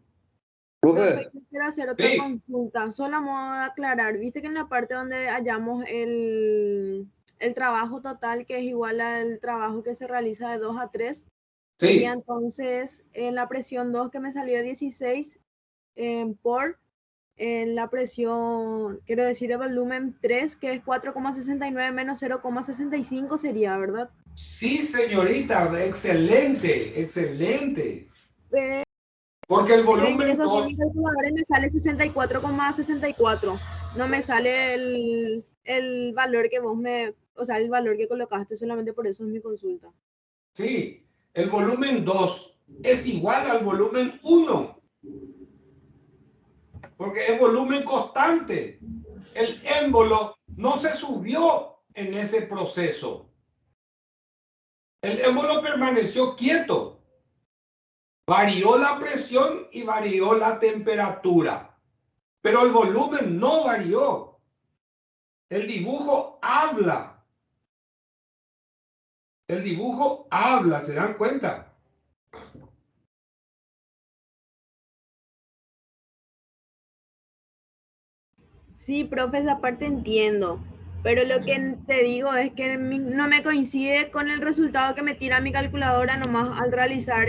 Profe, Profe, yo quiero hacer otra Sí. consulta. Solo a modo de aclarar, viste que en la parte donde hallamos el trabajo total, que es igual al trabajo que se realiza de 2 a 3, sería Sí, entonces en la presión 2 que me salió 16 por en la presión, quiero decir, el volumen 3, que es 4,69 menos 0,65 sería, ¿verdad? sí, señorita, excelente, excelente. Pero Porque el yo volumen ingreso así en 2, mi calculadora y me sale 64,64. No me sale el valor que vos me, o sea, el valor que colocaste, solamente por eso es mi consulta. sí, el volumen 2 es igual al volumen 1, porque es volumen constante. El émbolo no se subió en ese proceso. El émbolo permaneció quieto. Varió la presión y varió la temperatura, pero el volumen no varió. El dibujo habla. El dibujo habla, ¿se dan cuenta? Sí, profe, esa parte entiendo. Pero lo que te digo es que no me coincide con el resultado que me tira mi calculadora nomás al realizar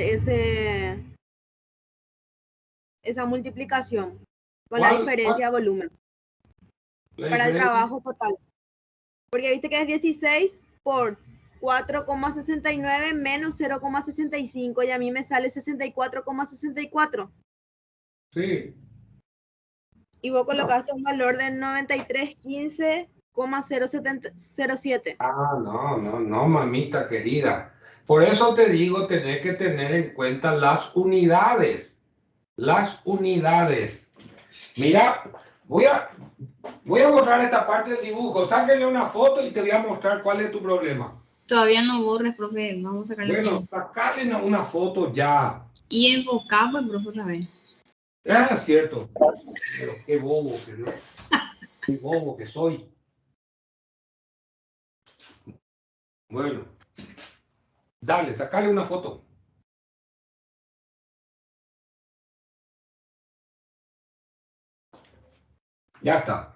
esa multiplicación con la diferencia de volumen La para el diferencia? trabajo total. Porque viste que es 16 por 4,69 menos 0,65 y a mí me sale 64,64. Sí. Y vos colocaste un valor de 9315,007. No, mamita querida. Por eso te digo, tenés que tener en cuenta las unidades. Las unidades. Mira, voy a borrar esta parte del dibujo. Sáquenle una foto y te voy a mostrar cuál es tu problema. Todavía no borres, profe. Vamos a sacarle. Bueno, sacarle una foto ya. Y enfocar, pues, profe, otra vez. Es cierto. Pero qué bobo qué bobo que soy. Bueno, dale, sacarle una foto. Ya está.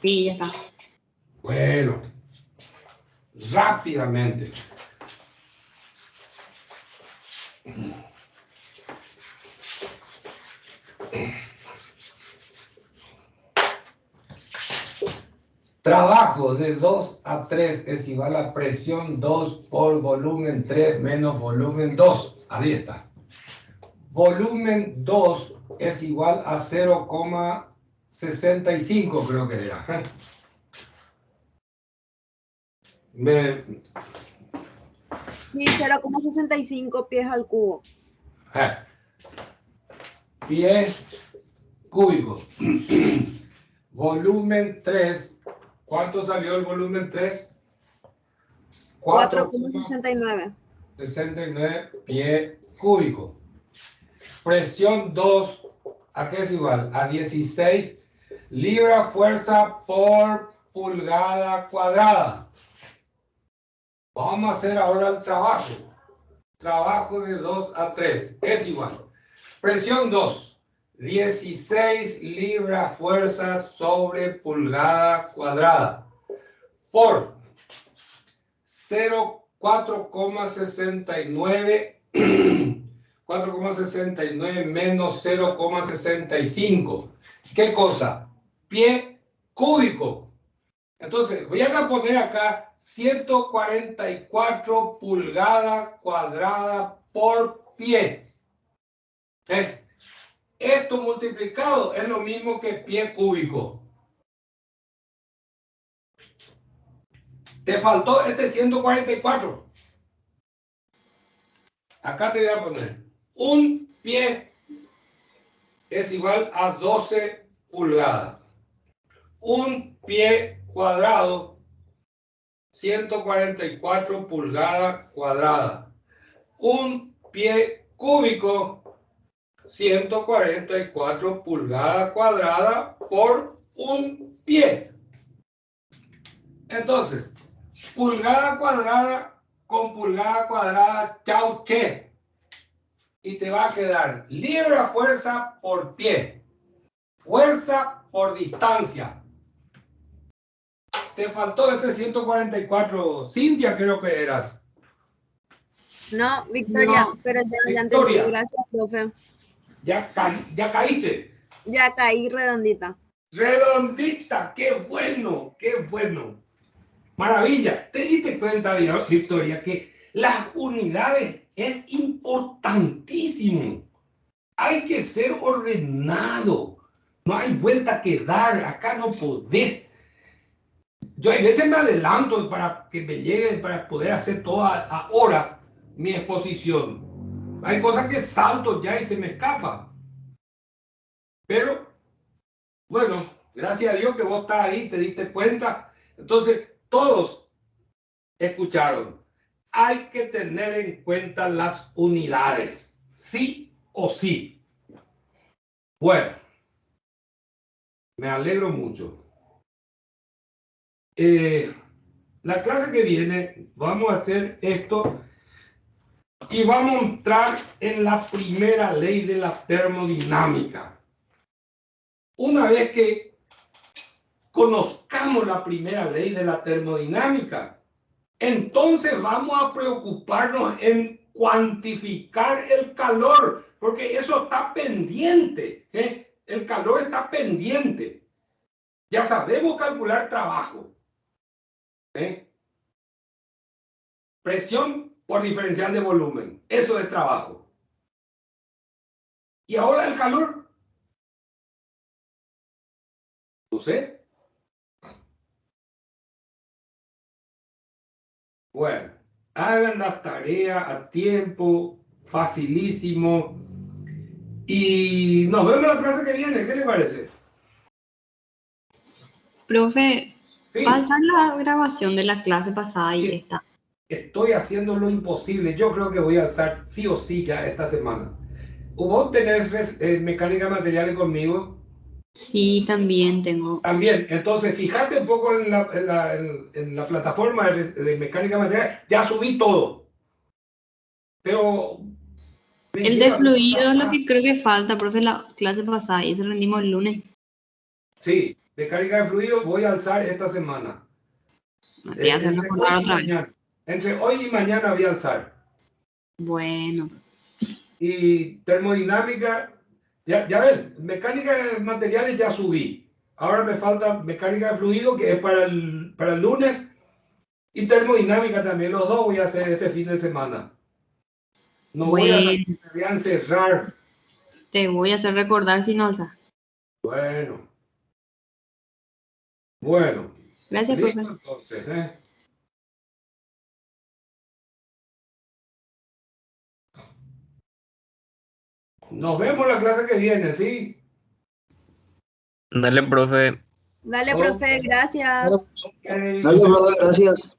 Sí, ya está. Bueno, rápidamente. Trabajo de 2 a 3 es igual a presión 2 por volumen 3 menos volumen 2. Ahí está. Volumen 2 es igual a 0,65, creo que era. Sí, 0,65 pies al cubo. Pies cúbicos. Volumen 3. ¿Cuánto salió el volumen 3? 4,69. 69 pies cúbicos. Presión 2, ¿a qué es igual? A 16 libra fuerza por pulgada cuadrada. Vamos a hacer ahora el trabajo. Trabajo de 2 a 3 es igual. Presión 2, 16 libras fuerzas sobre pulgada cuadrada por 4,69 4,69 menos 0,65. ¿Qué cosa? Pie cúbico. Entonces, voy a poner acá 144 pulgadas cuadradas por pie. Esto multiplicado es lo mismo que pie cúbico. Te faltó este 144. Acá te voy a poner un pie es igual a 12 pulgadas. Un pie cuadrado, 144 pulgadas cuadradas. Un pie cúbico, 144 pulgadas cuadradas por un pie. Entonces, pulgada cuadrada con pulgada cuadrada, chau che. Y te va a quedar libra fuerza por pie. Fuerza por distancia. Te faltó este 144, Cintia, creo que eras. No, Victoria, No. pero ya Victoria. entendí. Gracias, profe. Ya caíste. Ya caí redondita. Redondita, qué bueno, qué bueno. Maravilla. ¿Te diste cuenta, Victoria, que las unidades es importantísimo? Hay que ser ordenado. No hay vuelta que dar. Acá no podés. Yo a veces me adelanto para que me llegue, para poder hacer toda ahora mi exposición. Hay cosas que salto ya y se me escapa. Pero, bueno, gracias a Dios que vos estás ahí, te diste cuenta. Entonces, todos escucharon. Hay que tener en cuenta las unidades. Sí o sí. Bueno, me alegro mucho. La clase que viene vamos a hacer esto y vamos a entrar en la primera ley de la termodinámica. una vez que conozcamos la primera ley de la termodinámica, entonces vamos a preocuparnos en cuantificar el calor, porque eso está pendiente, ¿eh? El calor está pendiente. Ya sabemos calcular trabajo, ¿eh? Presión por diferencial de volumen, eso es trabajo. Y ahora el calor, no sé. Bueno, hagan la tarea a tiempo, facilísimo. Y nos vemos la clase que viene, ¿qué le parece? Profe, Sí, va a alzar la grabación de la clase pasada y Sí. esta. estoy haciendo lo imposible. Yo creo que voy a alzar sí o sí ya esta semana. ¿Vos tenés mecánica de materiales conmigo? Sí, también tengo. También, entonces fíjate un poco en la plataforma de mecánica de materiales. Ya subí todo. Pero me El de lleva fluido es lo mucha- que creo que falta, profe, la clase pasada y eso rendimos el lunes. Sí, mecánica de fluido voy a alzar esta semana. Me voy a hacer Entre recordar hoy y otra vez. mañana. Entre hoy y mañana voy a alzar. Bueno, Y termodinámica, ya ven, mecánica de materiales ya subí. Ahora me falta mecánica de fluido, que es para el lunes, y termodinámica también. Los dos voy a hacer este fin de semana. No voy a bueno, me voy a encerrar. te voy a hacer recordar si no alzas. Bueno. Bueno. Gracias, Listo profe. entonces, ¿eh? Nos vemos la clase que viene, ¿sí? Dale, profe. Dale, Ok. profe, gracias. Ok. Dale, profe, gracias.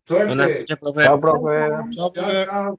Buenas Suerte. noches, profe. Chao, profe. Chao, chao. Chao, chao.